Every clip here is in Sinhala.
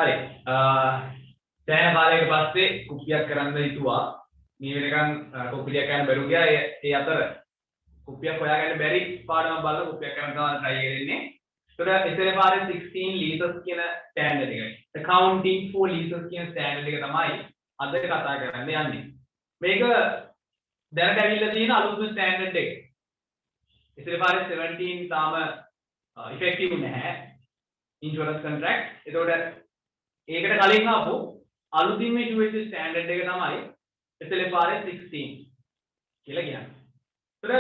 හරි දැන් කාලයකට පස්සේ කුප්පියක් කරන්න හිතුවා මේ වෙනකන් කුප්පියක් කරන්න බැරුව ගියා ඒ අතර කුප්පියක් හොයාගන්න බැරි පාඩම බලලා කුප්පියක් කරන්න තමයි try කරන්නේ. ඒතර SLFRS 16 leases කියන ස්ටෑන්ඩඩ් එක. accounting for leases කියන ස්ටෑන්ඩඩ් එක තමයි අද කතා කරන්න යන්නේ. මේක දැනට ඇවිල්ලා තියෙන අලුත්ම ස්ටෑන්ඩඩ් එක. SLFRS 17 තාම effective නැහැ. insurance contract. ඒතකොට ඒකට කලින් ආපු අලුතින්ම issue වෙච්ච ස්ටෑන්ඩඩ් එක තමයි SLFRS 16 කියලා කියන්නේ. ඒතර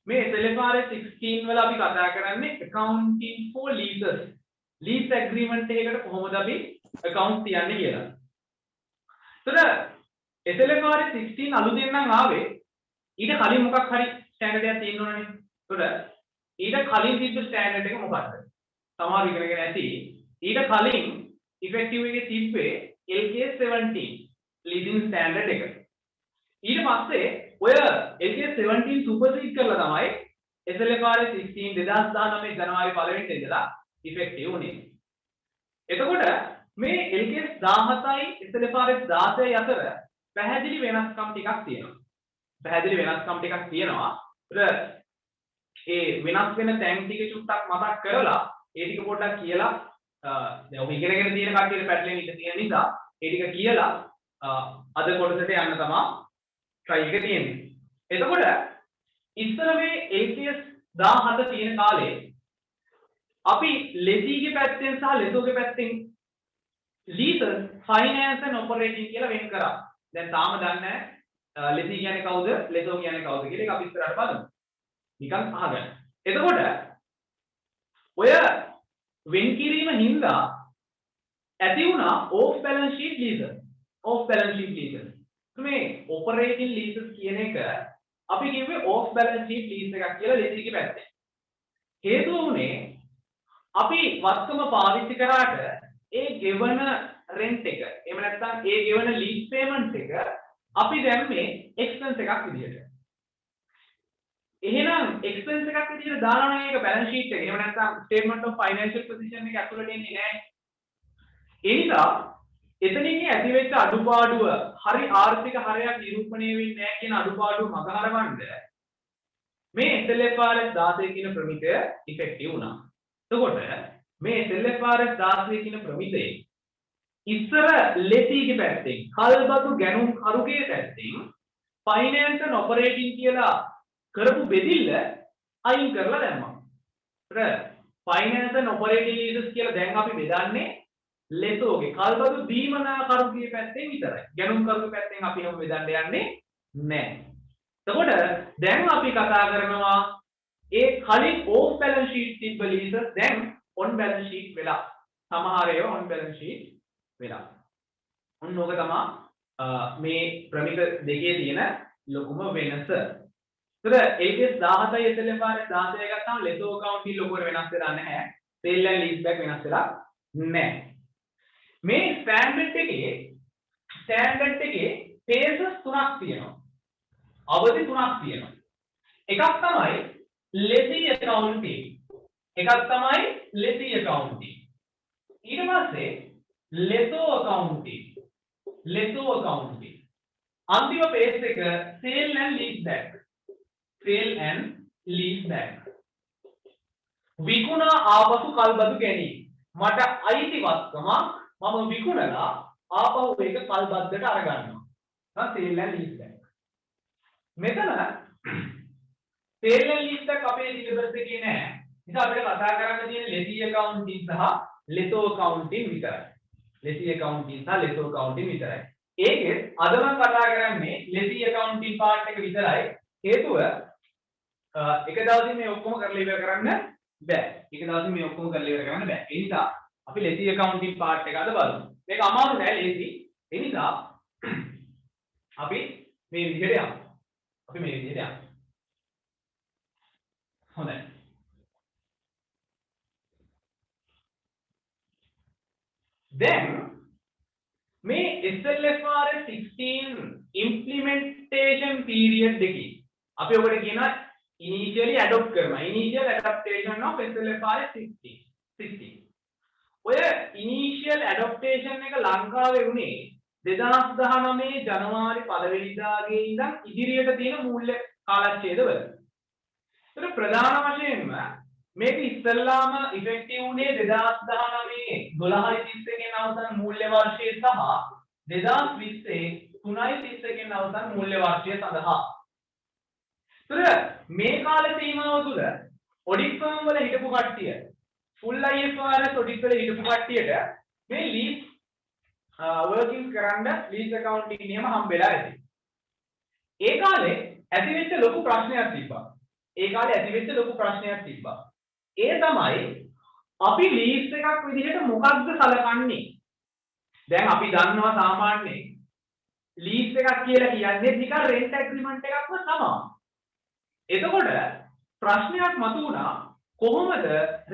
මේ SLFRS 16 වල අපි කතා කරන්නේ accounting for leases. lease agreement එකකට කොහොමද අපි account තියන්නේ කියලා. ඒතර SLFRS 16 අලුතෙන් නම් ආවේ ඊට කලින් මොකක් හරි ස්ටෑන්ඩඩ් එකක් තියෙන්න ඕනනේ. ඒතර ඊට කලින් තිබ්බ ස්ටෑන්ඩඩ් එක මොකක්ද? සමහර ඉගෙනගෙන ඇති ඊට කලින් effective එකේ තිබ්බේ LKS 17 leasing standard එක. ඊට පස්සේ ඔය LKS 17 supersede කරලා තමයි SLFRS 16 2019 ජනවාරි 1 වෙනිදා ඉඳලා effective වුනේ. එතකොට මේ LKS 17යි SLFRS 16යි අතර පැහැදිලි වෙනස්කම් ටිකක් තියෙනවා. ඒ වෙනස් වෙන තැන් ටික චුට්ටක් මතක් කරලා ඒ ටික පොඩ්ඩක් කියලා දැන් ඔබ ඉගෙනගෙන තියෙන කට්ටියට පැටලෙන්න ඉඩ තියෙන නිසා ඒ ටික කියලා අද කොටසට යන්න තමයි try එක තියෙන්නේ. එතකොට ඉස්සර මේ LKS 17 තියෙන කාලේ අපි ලෙසීගේ පැත්තෙන් සහ ලෙසෝගේ පැත්තෙන් leases finance and operating කියලා වෙන් කරා. දැන් තාම දන්නේ නැහැ ලෙසී කියන්නේ කවුද ලෙසෝ කියන්නේ කවුද කියලා. ඒක අපි ඉස්සරහට බලමු. නිකන් අහගන්න. එතකොට ඔය වෙන් කිරීම හින්දා ඇති වුණා off balance sheet leases. මේ operating leases කියන එක අපි කිව්වේ off balance sheet lease එකක් කියලා ලෙසීගේ පැත්තේ. හේතුව උනේ අපි වස්තුම පාවිච්චි කරාට ඒ ගෙවන rent එක එහෙම නැත්නම් ඒ ගෙවන lease payment එක අපි දැම්මේ expense එකක් විදියට. එහෙනම් expense එකක් විදියට දානවා නම් ඒක balance sheet එක. එහෙම නැත්නම් statement of financial position එක ඇතුළට එන්නේ නැහැ. ඒ නිසා එතනින් ඇති වෙච්ච අඩුපාඩුව හරි ආර්ථික හරයක් නිරූපණය වෙන්නේ නැහැ කියන අඩුපාඩුව මගහරවන්න මේ SLFRS 16 කියන ප්‍රමිතය ඉෆෙක්ටිව් වුණා. එතකොට මේ SLFRS 16 කියන ප්‍රමිතේ ඉස්සර ලෙසීගේ පැත්තෙන් කල්බතු ගැනුම් කරුගේ පැත්තෙන් finance and operating කියලා කරපු බෙදිල්ල අයින් කරලා දැම්මා. finance and operating leases කියලා දැන් අපි බෙදන්නේ ලෙසෝගේ කල්බතු දීමනා කරුගේ පැත්තෙන් විතරයි. ගැනුම් කරුගේ පැත්තෙන් අපි හැම බෙදන්න යන්නේ නැහැ. එතකොට දැන් අපි කතා කරනවා ඒ කලින් off balance sheet තිබ්බ leases දැන් on balance sheet වෙලා. සමහර ඒවා on balance sheet වෙලා. ඔන්න ඕක තමයි මේ ප්‍රමිත දෙකේ තියෙන ලොකුම වෙනස. LKS 17යි SLFRS 16 ගත්තාම ලෙසෝ accounting ලොකුවට වෙනස් වෙලා නැහැ. sale and lease back වෙනස් වෙලා නැහැ. මේ ස්ටෑන්ඩඩ් එකේ phases තුනක් තියෙනවා. අවධි තුනක් තියෙනවා. එකක් තමයි lessee accounting. එකක් තමයි lessee accounting. ඊට පස්සේ lessor accounting. අන්තිම phase එක sale and lease back. විකුණා ආපසු කල්බතු ගැනීම. මට අයිතිවත්කම මම විකුණලා ආපහු ඒක කල්බද්දට අරගන්නවා. sale and lease back. මෙතන sale and lease back අපේ සිලබස් එකේ නෑ. නිසා අපිට කතා කරන්න තියෙන lessee accounting සහ lessor accounting විතරයි. ඒකෙත් අද මම කතා කරන්නේ lessee accounting part එක විතරයි. හේතුව එක දවසින් මේ ඔක්කොම කරලා ඉවර කරන්න බෑ. ඒ නිසා අපි lessee accounting part එක අද බලමු. මේක අමාරු නෑ ලේසි. ඒ නිසා අපි මේ විදිහට යමු. හොඳයි. දැන් මේ SLFRS 16 implementation period එකේ අපි ඔකට කියනවා initial adaptation of SLFRS 16. ඔය ඉනිෂියල් ඇඩොප්ටේෂන් එක ලංකාවේ වුණේ 2019 ජනවාරි 1 වෙනිදාගේ ඉඳන් ඉදිරියට තියෙන මූල්‍ය කාලච්ඡේදවල. ඒතර ප්‍රධාන වශයෙන්ම මේක ඉස්සල්ලාම ඉෆෙක්ටිව් වුණේ 2019 12/31 අවසන් මූල්‍ය වර්ෂයේ සහ 2020 3/31 අවසන් මූල්‍ය වර්ෂය සඳහා. ඒතර මේ කාල සීමාව තුළ ඔඩිට් ෆර්ම් වල හිටපු කට්ටිය ෆුල් IFRS ඔඩිට් වල හිටපු කට්ටියට මේ ලීස් වර්කින් කරන්න ලීස් ඇකවුන්ටින් නියම හම්බෙලා ඇති. ඒ කාලේ ඇතිවෙච්ච ලොකු ප්‍රශ්නයක් තිබ්බා. ඒ තමයි අපි ලීස් එකක් විදිහට මොකක්ද සලකන්නේ? දැන් අපි දන්නවා සාමාන්‍යයෙන් ලීස් එකක් කියලා කියන්නේ නිකන් රෙන්ට් ඇග්‍රීමන්ට් එකක්ම තමයි. එතකොට ප්‍රශ්නයක් මතුවුණා කොහොමද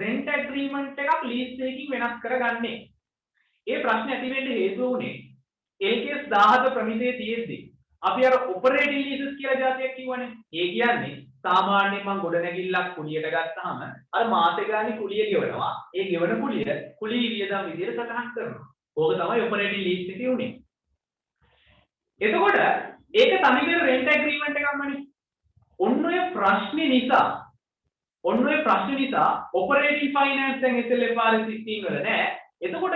රෙන්ට් ඇග්‍රීමන්ට් එකක් ලීස් එකකින් වෙනස් කරගන්නේ? ඒ ප්‍රශ්නේ ඇති වෙන්න හේතුව උනේ LKS 17 ප්‍රමිතියේ තියෙද්දි අපි අර ඔපරේටිව් ලීසස් කියලා જાතියක් කිව්වනේ. ඒ කියන්නේ සාමාන්‍යයෙන් මම ගොඩනැගිල්ලක් කුලියට ගත්තාම අර මාසේ ගානේ කුලිය ගෙවනවා. ඒ ගෙවන කුලිය වියදම් විදියට සටහන් කරනවා. ඕක තමයි ඔපරේටිව් ලීස් එකේ උනේ. එතකොට ඒක තනිකර රෙන්ට් ඇග්‍රීමන්ට් එකක්මනේ. ඔන්න ඔය ප්‍රශ්නේ නිසා ඔපරේටිව් ෆයිනෑන්ස් දැන් SLFR 16 වල නෑ. එතකොට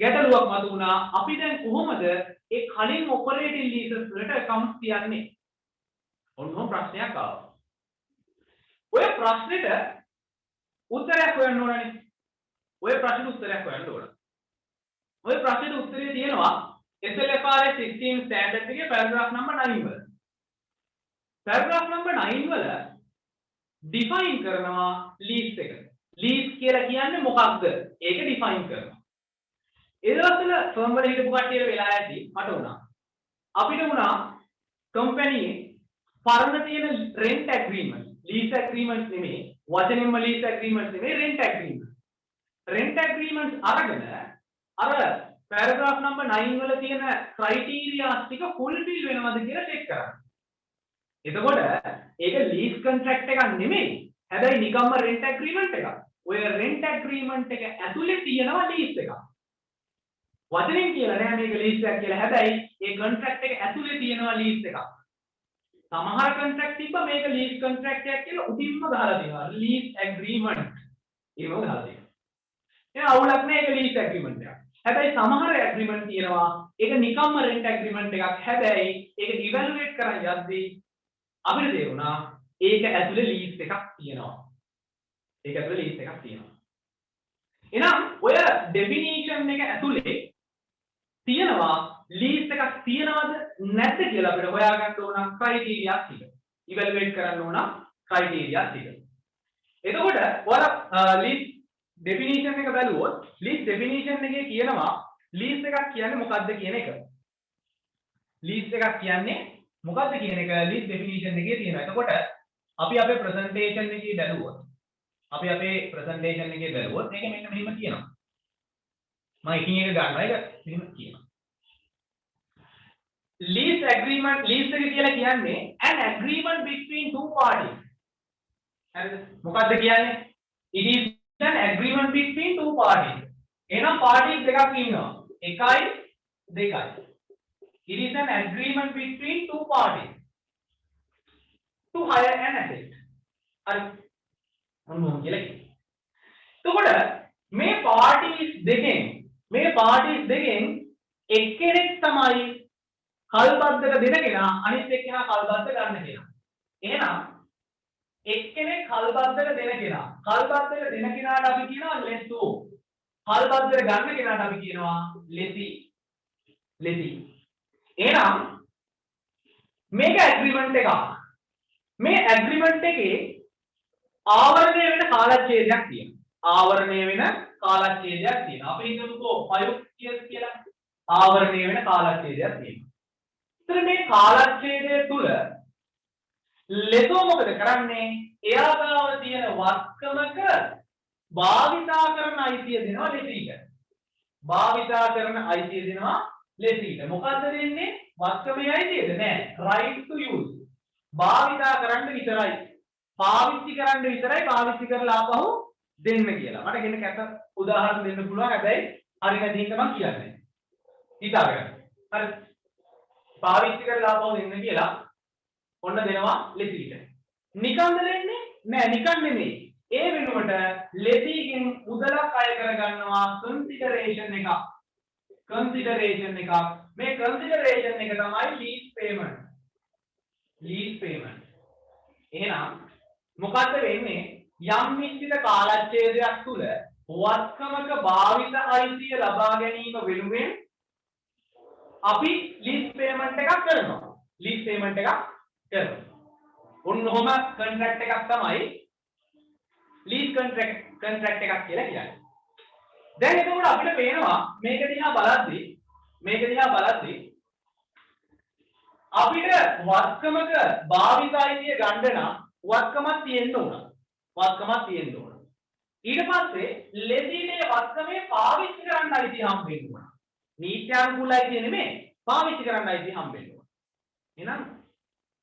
ගැටලුවක් මතුවුණා. අපි දැන් කොහොමද ඒ කලින් ඔපරේටිව් ලීසස් වලට අකවුන්ට්ස් තියන්නේ? ඔන්න ප්‍රශ්නයක් ආවා. ඔය ප්‍රශ්නෙට උත්තරයක් හොයන්න ඕනනේ. ඔය ප්‍රශ්නෙට උත්තරේ තියෙනවා SLFR 16 ස්ටෑන්ඩඩ් එකේ පැරග්‍රාෆ් නම්බර් 9 වල. පැරග්‍රාෆ් නම්බර් 9 වල ඩිෆයින් කරනවා ලීස් එක. ලීස් කියලා කියන්නේ මොකක්ද? ඒක ඩිෆයින් කරනවා. ඒ දවස්වල ෆර්ම් වල හිටපු කට්ටියට වෙලා ඇති මට උනා. අපිට උනා කම්පැනියේ පරණ තියෙන රෙන්ට් ඇග්‍රීමන්ට්, ලීස් ඇග්‍රීමන්ට් නෙමෙයි, වචනෙන්ම ලීස් ඇග්‍රීමන්ට් නෙමෙයි රෙන්ට් ඇග්‍රීමන්ට්. රෙන්ට් ඇග්‍රීමන්ට් අරගෙන අර පැරග්‍රාෆ් නම්බර් 9 වල තියෙන ක්‍රයිටීරියාස් ටික ෆුල්ෆිල් වෙනවද කියලා චෙක් කරන්න. එතකොට ඒක ලීස් කොන්ට්‍රැක්ට් එකක් නෙමෙයි. හැබැයි නිකම්ම රෙන්ට් ඇග්‍රීමන්ට් එකක්. ඔය රෙන්ට් ඇග්‍රීමන්ට් එක ඇතුලේ තියෙනවා ලීස් එකක්. වචනෙන් කියලා නෑ මේක ලීස් එකක් කියලා. හැබැයි ඒ කොන්ට්‍රැක්ට් එක ඇතුලේ තියෙනවා ලීස් එකක්. සමහර කොන්ට්‍රැක්ට් තිබ්බ මේක ලීස් කොන්ට්‍රැක්ට් එකක් කියලා උඩින්ම ගහලා තියෙනවා. Lease agreement. ඒකම ගහලා තියෙනවා. ඒ අවුලක් නෑ ඒක ලීස් ඇග්‍රීමන්ට් එකක්. හැබැයි සමහර ඇග්‍රීමන්ට් තියෙනවා ඒක නිකම්ම රෙන්ට් ඇග්‍රීමන්ට් එකක්. හැබැයි ඒක ඉවැලුවේට් කරන් යද්දී අපිට තේරුණා ඒක ඇතුලේ ලීස් එකක් තියෙනවා. එහෙනම් ඔය ඩෙෆිනිෂන් එක ඇතුලේ තියෙනවා ලීස් එකක් තියනවද නැද්ද කියලා අපිට හොයාගන්න ඕන ක්‍රයිටීරියා ටික. ඉවැලුවේට් කරන්න ඕන ක්‍රයිටීරියා ටික. එතකොට ඔයාලා ලීස් ඩෙෆිනිෂන් එක බලුවොත් ලීස් ඩෙෆිනිෂන් එකේ කියනවා ලීස් එකක් කියන්නේ මොකක්ද කියන එක. ලීස් ඩෙෆිනිෂන් එකේ තියෙනවා. එතකොට අපි අපේ ප්‍රසන්ටේෂන් එකේ බැලුවොත් මේක මෙන්න මෙහෙම කියනවා. මම එකින් එක ගන්නවා. ඒක මෙහෙම කියනවා. Lease agreement, lease එක කියලා කියන්නේ an agreement between two parties. හරිද? මොකක්ද කියන්නේ? It is an agreement between two parties. එහෙනම් parties දෙකක් ඉන්නවා. එකයි දෙකයි. It is an agreement between two parties to hire an asset. හරි. මොනවා කියලා කියනවා. එතකොට මේ parties දෙකෙන් එක්කෙනෙක් තමයි කල්බද්දක දෙන කෙනා අනිත් එක්කෙනා කල්බද්ද ගන්න කෙනා. එහෙනම් එක්කෙනෙක් කල්බද්දක දෙන කෙනා. කල්බද්දක දෙන කෙනාට අපි කියනවා lessor. කල්බද්දක ගන්න කෙනාට අපි කියනවා lessee. එහෙනම් මේක ඇග්‍රීමන්ට් එකක්. මේ ඇග්‍රීමන්ට් එකේ ආවරණය වෙන කාලච්ඡේදයක් තියෙනවා. අපි හිතමුකෝ 5 years කියලා ආවරණය වෙන කාලච්ඡේදයක් තියෙනවා. ඉතින් මේ කාලච්ඡේදය තුල ලෙසෝ මොකද කරන්නේ? එයා ගාව තියෙන වත්කමක භාවිතා කරන අයිතිය දෙනවා ලෙසීට. මොකද්ද දෙන්නේ? වත්කමේ අයිතියද? නෑ. right to use. භාවිතා කරන්න විතරයි. පාවිච්චි කරන්න විතරයි. පාවිච්චි කරලා ආපහු දෙන්න කියලා. මට කියන කැත උදාහරණ දෙන්න පුළුවන්. හැබැයි හරි නැති හින්දා මම කියන්නේ. හිතාගන්න. හරි. පාවිච්චි කරලා ආපහු දෙන්න කියලා ඔන්න දෙනවා ලෙසිට. නිකන්ද දෙන්නේ? නෑ නිකන් නෙමෙයි. ඒ වෙනුවට ලෙසිගෙන් මුදලක් අය කරගන්නවා කන්සිඩරේෂන් එකක්. කන්සිඩරේෂන් එකක්. මේ කන්සිඩරේෂන් එක තමයි ලීස් පේමන්ට්. Lease payment. එහෙනම් මොකද්ද වෙන්නේ? යම් නිශ්චිත කාලච්ඡේදයක් තුල වත්කමක භාවිත අයිතිය ලබා ගැනීම වෙනුවෙන් අපි ලීස් පේමන්ට් එකක් කරනවා. ලීස් පේමන්ට් එකක් කරනවා. ඔන්නෝම කොන්ට්‍රැක්ට් එකක් තමයි ලීස් කොන්ට්‍රැක්ට් එකක් කියලා කියන්නේ. දැන් එතකොට අපිට පේනවා මේක දිහා බලද්දී අපිට වත්කමක භාවිත අයිතිය ගන්න නම් වත්කමක් තියෙන්න ඕන. ඊට පස්සේ ලෙසිනේ වත්කමේ පාවිච්චි කරන්න අයිතිය හම්බ වෙන්න ඕන. නීත්‍යානුකූල අයිතිය නෙමෙයි පාවිච්චි කරන්න අයිතිය හම්බ වෙන්න ඕන. එහෙනම්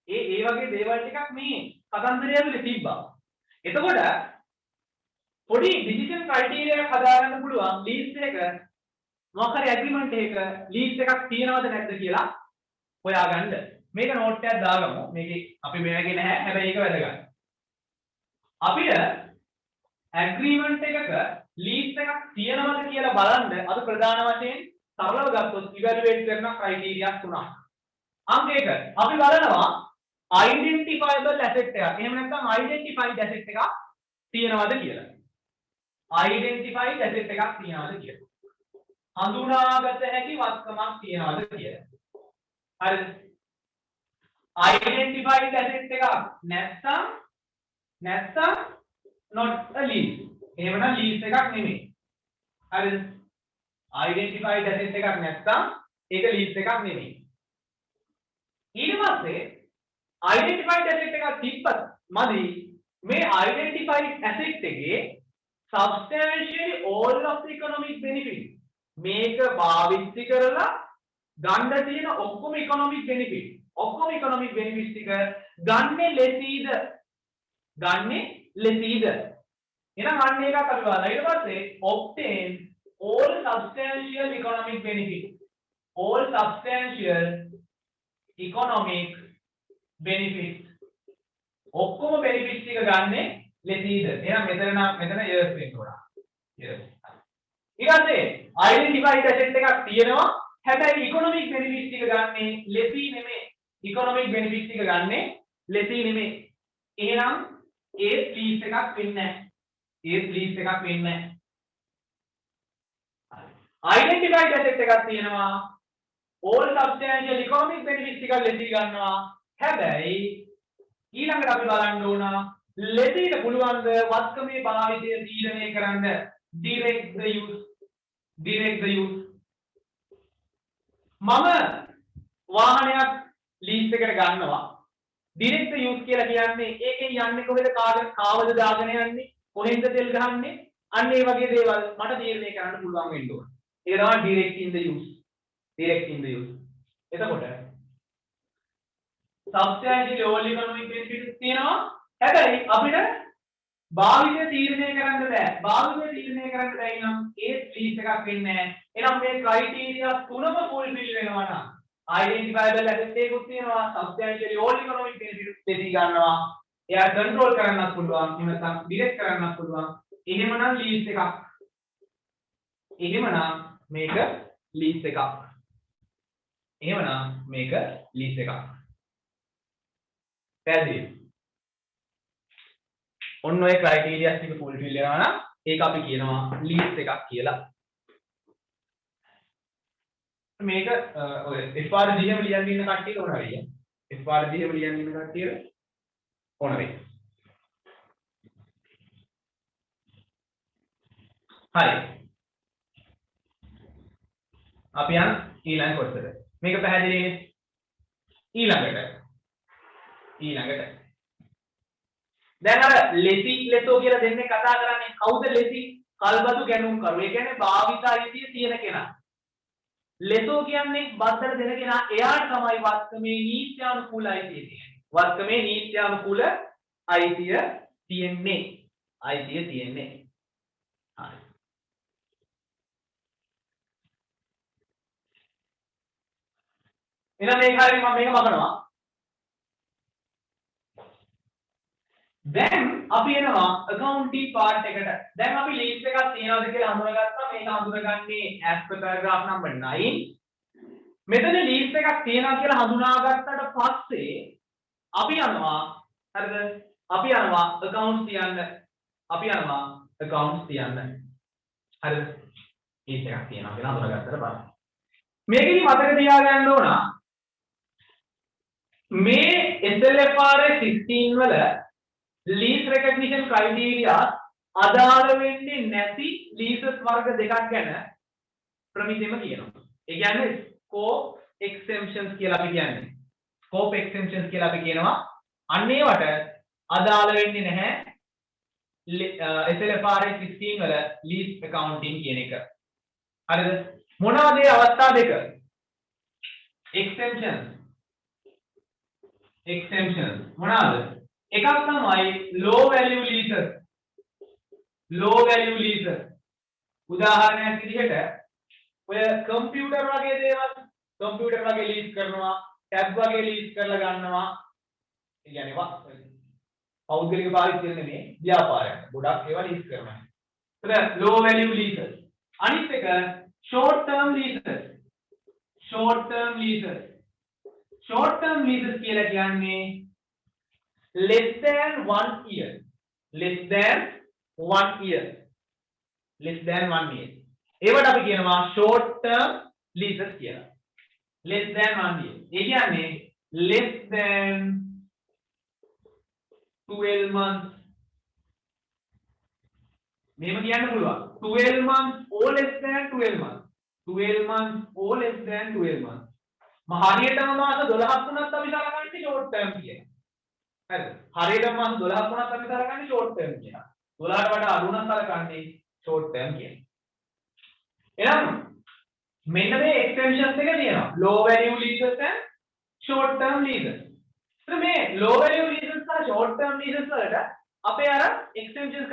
ඒ වගේ දේවල් ටිකක් මේ කතන්දරය ඇතුලේ තිබ්බා. එතකොට පොඩි ඩිසිෂන් ක්‍රයිටීරියා එකක් හදාගන්න පුළුවන් ලීස් එක මොකක් හරි ඇග්‍රීමන්ට් එකක ලීස් එකක් තියෙනවද නැද්ද කියලා හොයාගන්න. මේක නෝට් එකක් දාගමු. මේකේ අපි මේකේ නැහැ. හැබැයි ඒක වැදගත්. අපිට ඇග්‍රීමන්ට් එකක ලීස් එකක් තියෙනවද කියලා බලන්න අද ප්‍රධාන වශයෙන් සරලව ගත්තොත් ඉවැලුවේට් කරන ක්‍රයිටීරියා තුනක්. අංක 1 අපි බලනවා identifiable asset එකක්. එහෙම නැත්නම් identified asset එකක් තියෙනවද කියලා. identified asset එකක් තියෙනවද කියලා. හඳුනාගත හැකි වත්කමක් තියෙනවද කියලා. හරිද? identified asset එකක් නැත්නම් not a lease. එහෙමනම් lease එකක් නෙමෙයි. හරිද? identified asset එකක් නැත්නම් ඒක lease එකක් නෙමෙයි. ඊට පස්සේ identified asset එකක් තිබ්බත් මදි මේ identified asset එකේ substantially all of the economic benefit මේක පාවිච්චි කරලා ගන්න තියෙන ඔක්කොම economic benefit ටික ගන්නේ ලෙසීද එහෙනම් අන්න ඒකත් අපි බලනවා. ඊට පස්සේ obtain all substantial economic benefit ඔක්කොම benefits ටික ගන්නේ ලෙසීද. එහෙනම් මෙතන years වෙන්න ඕන. years. ඊට පස්සේ identified asset එකක් තියෙනවා. හැබැයි economic benefits ටික ගන්නේ ලෙසී නෙමෙයි. එහෙනම් ඒ lease එකක් වෙන්නේ නැහැ. identified asset එකක් තියෙනවා. all substantial economic benefits ටික ලෙසී ගන්නවා. හැබැයි ඊළඟට අපි බලන්න ඕන ලෙසීට පුළුවන් ද වත්කමේ භාවිතය තීරණය කරන්න direct the use. මම වාහනයක් ලීස් එකට ගන්නවා. direct use කියලා කියන්නේ ඒකෙන් යන්නේ කොහෙද කාවද දාගෙන යන්නේ කොහෙන්ද තෙල් ගහන්නේ අන්න ඒ වගේ දේවල් මට තීරණය කරන්න පුළුවන් වෙන්න ඕන. ඒක තමයි direct in the use. එතකොට substantially all economic benefits තියෙනවා. හැබැයි අපිට භාවිතය තීරණය කරන්න බෑ. නම් ඒ ලීස් එකක් වෙන්නේ නැහැ. එහෙනම් මේ ක්‍රයිටීරියා තුනම fulfill වෙනවා නම් identifiable asset එකකුත් තියෙනවා. substantially all economic benefits දෙවි ගන්නවා. එයා control කරන්නත් පුළුවන්. එහෙම නැත්නම් direct කරන්නත් පුළුවන්. එහෙමනම් ලීස් එකක්. මේක ලීස් එකක්. පැහැදිලි? ඔන්න ඔය ක්‍රයිටීරියාස් ටික fulfill වෙනවා නම් ඒක අපි කියනවා ලීස් එකක් කියලා. මේක ඔය FRGM ලියන්න ඉන්න කට්ටියට ඕන වෙයි. FRGM ලියන්න ඉන්න කට්ටියට ඕන වෙයි. හරි. අපි යන ඊළඟ කොටසට. මේක පැහැදිලිනේ? ඊළඟට දැන් අර ලෙසෝ කියලා දෙන්නේ කතා කරන්නේ කවුද ලෙසි? කල්බදු ගැනුම් කරු. ඒ කියන්නේ භාවිත අයිතිය තියෙන කෙනා. ලෙසෝ කියන්නේ බද්දට දෙන කෙනා. එයාට තමයි වත්කමේ නීත්‍යානුකූල අයිතිය තියෙන්නේ. හරි. එහෙනම් මේක හරියට මම මේක මකනවා. දැන් අපි එනවා accounting part එකට. දැන් අපි list එකක් තියනවාද කියලා හඳුනාගත්තා. මේක හඳුනගන්නේ as per paragraph number 9. මෙතන list එකක් තියනවා කියලා හඳුනාගත්තට පස්සේ අපි යනවා හරිද? අපි යනවා accounts තියන්න. අපි යනවා accounts තියන්න. හරිද? list එකක් තියනවා කියලා හඳුනාගත්තට පස්සේ මේකෙදි මතක තියාගන්න ඕන මේ SLFRS 16 වල lease recognition criteria අදාළ වෙන්නේ නැති leases වර්ග දෙකක් ගැන ප්‍රමිතියම කියනවා. ඒ කියන්නේ scope exemptions කියලා අපි කියන්නේ. scope exemptions කියලා අපි කියනවා. අන්න ඒවට අදාළ වෙන්නේ නැහැ SLFRS 16 වල lease accounting කියන එක. හරිද? මොනවද ඒ අවස්ථා දෙක? exemptions මොනවාද? එකක් තමයි low value leases. low value leases උදාහරණයක් විදිහට ඔය කම්පියුටර් වගේ දේවල් කම්පියුටර් වගේ ලීස් කරනවා, ටැබ් වගේ ලීස් කරලා ගන්නවා. ඒ කියන්නේ පෞද්ගලික පාරිශ්‍රමික නෙමෙයි ව්‍යාපාරයක්. ගොඩක් ඒවා ලීස් කරනවා. ඒතර low value leases. අනිත් එක short term leases. short term leases. short term leases කියලා කියන්නේ less than 1 year. less than 1 year. less than 1 year. ඒවට අපි කියනවා short term leases කියලා. less than 1 year. ඒ කියන්නේ less than 12 months. මෙහෙම කියන්න පුළුවන්. 12 months or less than 12 months. 12 months or less than 12 months. හරියටම මාස 12ක් වුණත් අපි සලකන්නේ short term කියලා. හරිද? හරියටම මාස 12ක් වුණත් අපි සලකන්නේ short term කියලා. 12ට වඩා අඩු වුණත් සලකන්නේ short term කියලා. එහෙනම් මෙන්න මේ extensions එක තියෙනවා. low value leases and short term leases. ඉතින් මේ low value leases සහ short term leases වලට අපේ අර extensions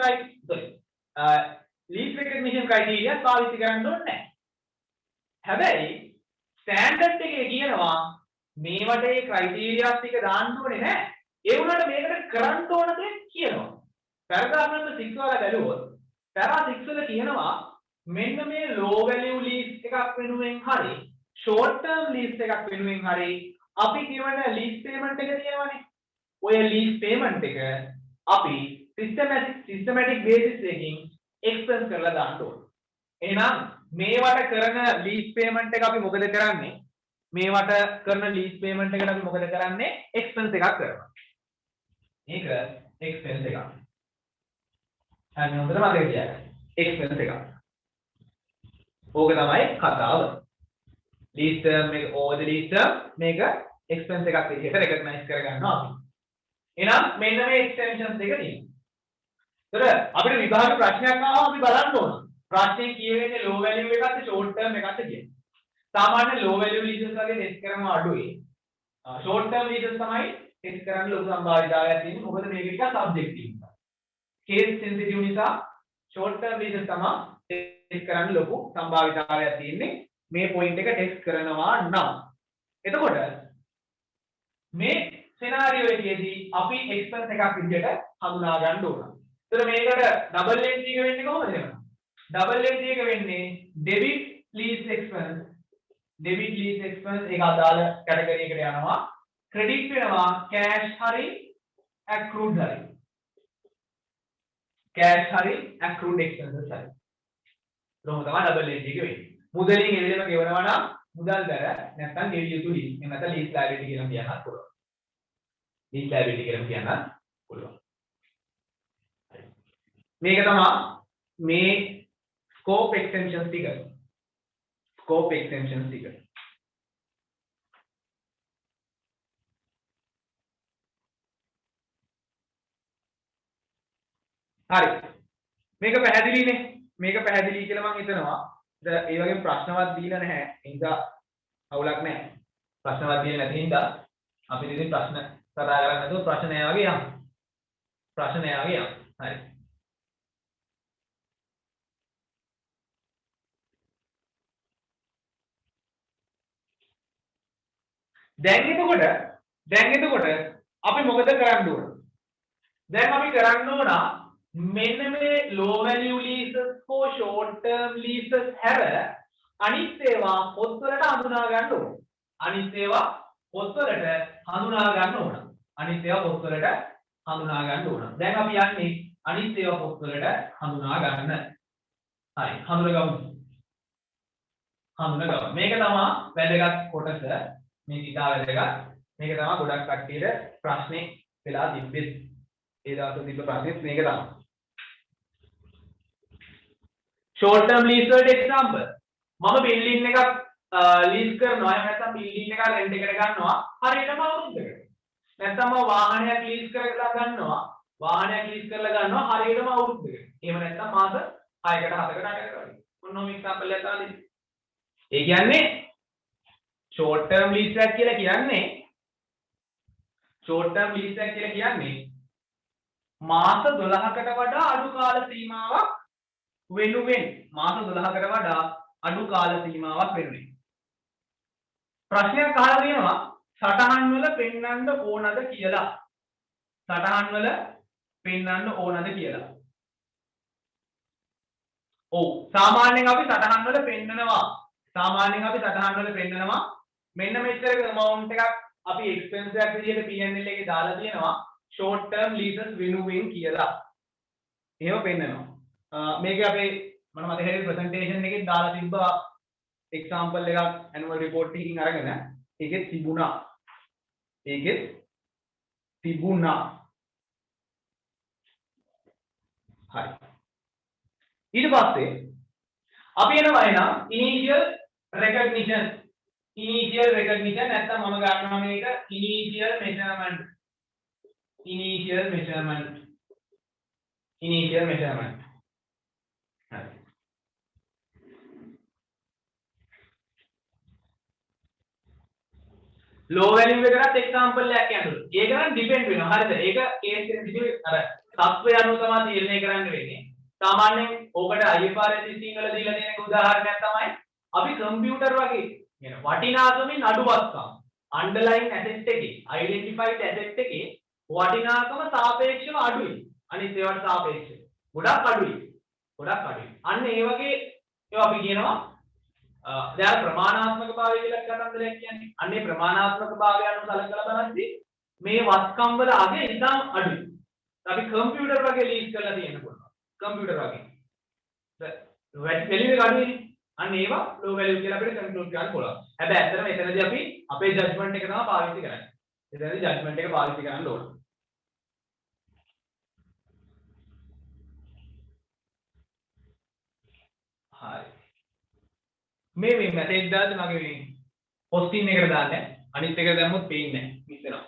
lease recognition criteria පාවිච්චි කරන්න ඕනේ නැහැ. හැබැයි ස්ටෑන්ඩඩ් එකේ කියනවා මේවට ඒ ක්‍රයිටීරියාස් ටික දාන්න ඕනේ නැහැ. ඒ වුණාට මේකට කරන්න ඕන දේ කියනවා. paragraph number 6 වල බැලුවොත් paragraph 6 වල කියනවා මෙන්න මේ low value lease එකක් වෙනුවෙන් හරි short term lease එකක් වෙනුවෙන් හරි අපි කියවන lease payment එක තියෙනවානේ. ඔය lease payment එක අපි systematic basis එකකින් expense කරලා දාන්න ඕනේ. එහෙනම් මේවට කරන lease payment එක අපි මොකද කරන්නේ? මේවට කරන lease payment එකට අපි මොකද කරන්නේ? expense එකක් කරනවා. මේක expense එකක්. හරි හොඳට මතක තියාගන්න. expense එකක්. ඕක තමයි කතාව. lease term එක over the lease term මේක expense එකක් විදිහට recognize කරගන්නවා අපි. එහෙනම් මෙන්න මේ extensions දෙක තියෙනවා. ඒතර අපිට විභාග ප්‍රශ්නයක් ආවම අපි බලන්න ඕන. ප්‍රශ්නේ කියවෙන්නේ low value එකක්ද short term එකක්ද කියලා. සාමාන්‍ය low value leases වගේ ටෙස්ට් කරනවා අඩුයි. short term leases තමයි ටෙස්ට් කරන්න ලොකු සම්භාවිතාවයක් තියෙන්නේ. මොකද මේක ටිකක් සබ්ජෙක්ටිව් නිසා. case sensitive නිසා short term leases තමයි ටෙස්ට් කරන්න ලොකු සම්භාවිතාවයක් තියෙන්නේ. මේ පොයින්ට් එක ටෙස්ට් කරනවා නම්. එතකොට මේ සිනාරියෝ එකේදී අපි එක්ස්පෙන්ස් එකක් විදිහට හඳුනා ගන්න ඕන. ඒතර මේකට ඩබල් එන්ට්‍රි එක වෙන්නේ කොහොමද එහෙනම්? ඩබල් එන්ට්‍රි එක වෙන්නේ debit lease expense. debit lease expense ඒක අදාළ කැටගරි එකට යනවා. credit වෙනවා cash හරි accrued හරි. cash හරි accrued expenses හරි. කොහොමද තමයි ඩබල් එන්ට්‍රි එක වෙන්නේ? මුදලින් එළියම ගෙවනවා නම් මුදල් දර නැත්නම් ගෙවිය යුතු lease. එහෙම නැත්නම් lease liability කියලා කියන්නත් පුළුවන්. lease liability කියලා කියන්නත් පුළුවන්. මේක තමයි මේ scope extensions ටික. scope extensions ටික. හරි. මේක පැහැදිලිනේ. මේක පැහැදිලි කියලා මම හිතනවා. ඒ වගේ ප්‍රශ්නවත් දීලා නැහැ. ඒ නිසා අවුලක් නැහැ. ප්‍රශ්නවත් දීලා නැති හින්දා අපි ඉතින් ප්‍රශ්න කතා කරන්නේ නැතුව ප්‍රශ්න නෑ වගේ යමු. ප්‍රශ්න නෑ වගේ යමු. හරි. දැන් එතකොට අපි මොකද කරන්න ඕන? දැන් අපි කරන්න ඕන මෙන්න මේ low value leases for short term leases හැර අනිත් ඒවා පොත්වලට හඳුනා ගන්න ඕන. අනිත් ඒවා පොත්වලට හඳුනා ගන්න ඕන. අනිත් ඒවා පොත්වලට හඳුනා ගන්න ඕන. දැන් අපි යන්නේ අනිත් ඒවා පොත්වලට හඳුනා ගන්න. හරි. හඳුනගමු. මේක තමයි වැදගත් කොටස. මේක ඉතා වැදගත්. මේක තමයි ගොඩක් කට්ටියට ප්‍රශ්නේ වෙලා තිබෙන්නේ. ඒ දවස්වල තිබ්බ ප්‍රශ්නේත් මේක තමයි. short term lease වලට example. මම building එකක් lease කරනවා. එහෙම නැත්නම් building එකක් rent එකට ගන්නවා. හරියටම අවුරුද්දකට. නැත්නම් මම වාහනයක් lease කරලා ගන්නවා. හරියටම අවුරුද්දකට. එහෙම නැත්නම් මාස 6කට 7කට 8කට වගේ. මොනම example එකක් තමයි. ඒ කියන්නේ short term lease එකක් කියලා කියන්නේ මාස 12කට වඩා අඩු කාල සීමාවක් වෙනුවෙන් ප්‍රශ්නයක් අහලා තියෙනවා සටහන් වල පෙන්වන්න ඕනද කියලා. ඔව් සාමාන්‍යයෙන් අපි සටහන් වල පෙන්නනවා. මෙන්න මෙච්චර amount එකක් අපි expense එකක් විදිහට P&L එකේ දාලා තියෙනවා short term leases renewing කියලා. එහෙම පෙන්නනවා. මේක අපේ මම මතක හැටියට presentation එකේ දාලා තිබ්බා example එකක් annual report එකකින් අරගෙන ඒකෙත් තිබුණා. හරි. ඊට පස්සේ අපි එනවා එන initial recognition නැත්නම් මම ගන්නවා මේක initial measurement. හරි. low value එකකට example එකක් කියන්නලු. ඒක නම් depend වෙනවා. හරිද? ඒක case sensitive අර තත්ත්වය අනුව තමයි තීරණය කරන්න වෙන්නේ. සාමාන්‍යයෙන් ඕකට IFRS 16 වල දීලා තියෙන උදාහරණයක් තමයි අපි කම්පියුටර් වගේ කියන වටිනාකමින් අඩුවත්කම් underlying asset එකේ identified asset එකේ වටිනාකම සාපේක්ෂව අඩුයි. අනිත් ඒවාට සාපේක්ෂව ගොඩක් අඩුයි. අන්න ඒ වගේ ඒවා අපි කියනවා දැන් ප්‍රමාණාත්මක භාවය කියලා කතන්දරයක් කියන්නේ. අන්නේ ප්‍රමාණාත්මක භාවය අනුව සලකලා බලද්දී මේ වත්කම් වල අගය ඉතාම අඩුයි. අපි කම්පියුටර් වගේ ලීස් කරලා තියෙනකොට කම්පියුටර් වගේ වැලියු එක අඩුයිනේ. අන්න ඒවා low value කියලා අපිට කන්ක්ලූඩ් කරන්න පුළුවන්. හැබැයි ඇත්තටම එතනදී අපි අපේ ජජ්මන්ට් එක තමයි පාවිච්චි කරන්නේ. එතනදී ජජ්මන්ට් එක පාවිච්චි කරන්න ඕන. හරි. මේ මැසේජ් දාද්දි මගේ මේ පොස්ටින් එකට දාන්නේ. අනිත් එකට දැම්මොත් පේන්නේ නැහැ. මිස් වෙනවා.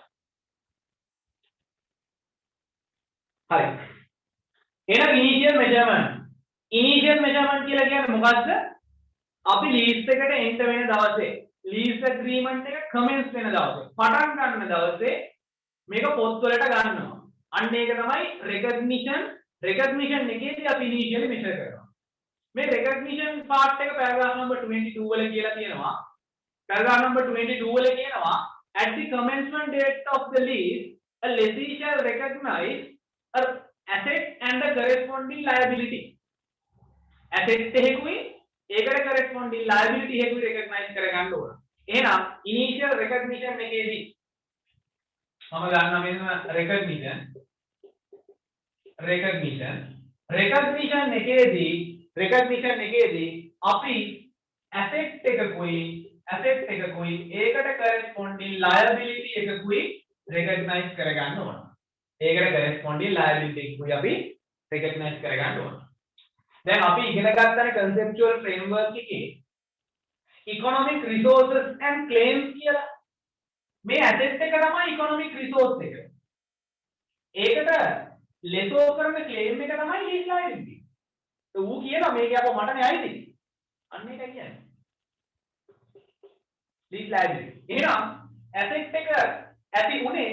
හරි. එහෙනම් initial measurement කියලා කියන්නේ මොකද්ද? අපි ලීස් එකට එන්ටර් වෙන දවසේ ලීස් ඇග්‍රීමන්ට් එක කමෙන්ට්ස් වෙන දවසේ පටන් ගන්න දවසේ මේක පොත්වලට ගන්නවා. අන්න ඒක තමයි recognition එකේදී අපි initially measure කරනවා. මේ recognition part එක paragraph number 22 වල කියලා තියෙනවා. paragraph number 22 වල කියනවා at the commencement date of the lease a lessee shall recognize a asset and the corresponding liability. asset එකකුයි ඒකට corresponding liability එකකුයි recognize කරගන්න ඕන. එහෙනම් initial recognition එකේදී මම ගන්නවා මෙන්න recognition එකේදී අපි asset එකකුයි ඒකට corresponding liability එකකුයි recognize කරගන්න ඕන. ඒකට corresponding liability එකකුයි අපි recognize කරගන්න ඕන. දැන් අපි ඉගෙන ගන්නනේ conceptual framework එකේ economic resources and claims කියලා. මේ asset එක තමයි economic resource එක. ඒකට ලෙසෝ කරන claim එක තමයි lease liability. ඌ කියනවා මේක අපෝ මටනේ අයිති. අන්න ඒක කියන්නේ. lease liability. එහෙනම් asset එක ඇති උනේ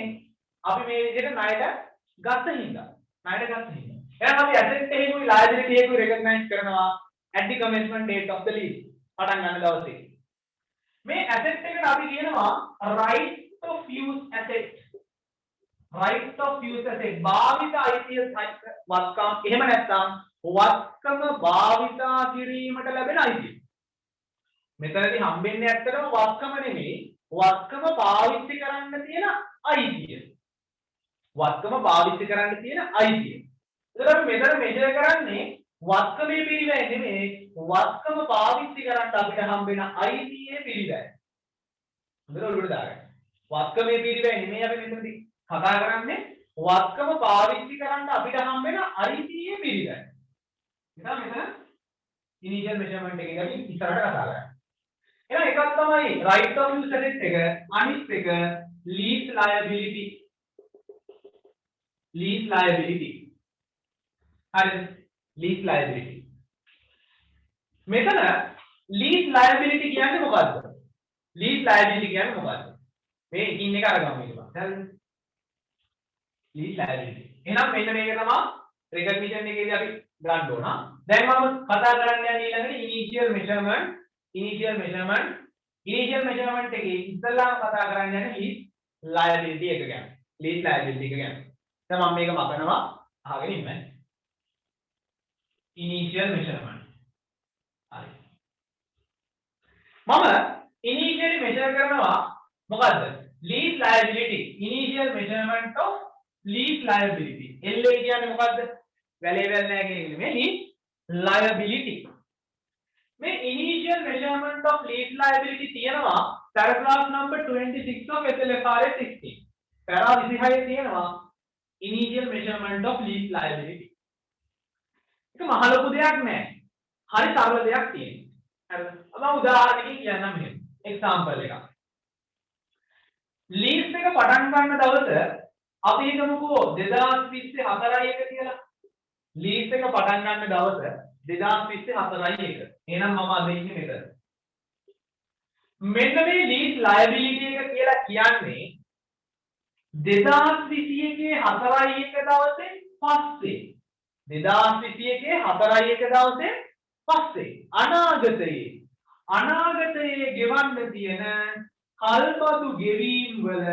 අපි මේ විදිහට ණයට ගත්ත හින්දා. එහෙනම් අපි asset එකේකුයි liability එකකුයි recognize කරනවා at the commencement date of the lease. පටන් ගන්න දවසේ. මේ asset එකට අපි කියනවා right of use asset. right of use asset භාවිත අයිතිය වත්කම්. එහෙම නැත්නම් වත්කම භාවිතා කිරීමට ලැබෙන අයිතිය. මෙතනදී හම්බෙන්නේ ඇත්තටම වත්කම නෙමෙයි, වත්කම පාවිච්චි කරන්න තියෙන අයිතිය. වත්කම පාවිච්චි කරන්න තියෙන අයිතිය. එතකොට මෙතන මෙජර් කරන්නේ වත්කමේ පිළිවෙල නෙමෙයි, වත්කම පාවිච්චි කරන්න අපිට හම්බෙන අයිතියේ පිළිවෙල. හොඳට ඔළුවට දාගන්න. වත්කමේ පිළිවෙල නෙමෙයි අපි මෙතනදී කතා කරන්නේ, වත්කම පාවිච්චි කරන්න අපිට හම්බෙන අයිතියේ පිළිවෙල. ඉතින් මෙතන ඉනිෂියල් මෙෂර්මන්ට් එකේ අපි ඉස්සරහට කතා කරන්නේ. එහෙනම් එකක් තමයි right of use asset එක, අනිත් එක lease liability. lease liability. හරිද? lease liability. මෙතන lease liability කියන්නේ මොකද්ද? lease liability කියන්නේ මොකද්ද? මේ ඉන් එක අරගමු ඊට පස්සේ. හරිද? lease liability. එහෙනම් මෙන්න මේක තමයි recognition එකේදී අපි ගන්න ඕන. දැන් මම කතා කරන්න යන්නේ ඊළඟට initial measurement. initial measurement එකේ ඉස්සෙල්ලාම කතා කරන්න යන්නේ lease liability එක ගැන. lease liability එක ගැන. දැන් මම මේක මකනවා අහගෙන ඉන්න. initial measurement. හරි. මම initially measure කරනවා මොකද්ද? lease liability. initial measurement of lease liability. L එක කියන්නේ මොකද්ද? valuable නෑ කියන එක නෙමෙයි, lease liability. මේ initial measurement of lease liability තියෙනවා paragraph number 26 of SLFRS 16. para 26 තියෙනවා initial measurement of lease liability. ඒක මහ ලොකු දෙයක් නෑ. හරි සරල දෙයක් තියෙනවා. හරිද? මම උදාහරණයකින් කියන්නම් මෙහෙම. example එකක්. lease එක පටන් ගන්න දවස අපි හිතමුකෝ 2020 4යි 1 කියලා. lease එක පටන් ගන්න දවස 2020 4යි 1. එහෙනම් මම අද ඉන්නේ මෙතන. මෙන්න මේ lease liability එක කියලා කියන්නේ 2021 4යි 1 දවසේ පස්සේ 2021 4යි 1 දවසේ පස්සේ අනාගතයේ ගෙවන්න තියෙන කල්පතු ගෙවීම් වල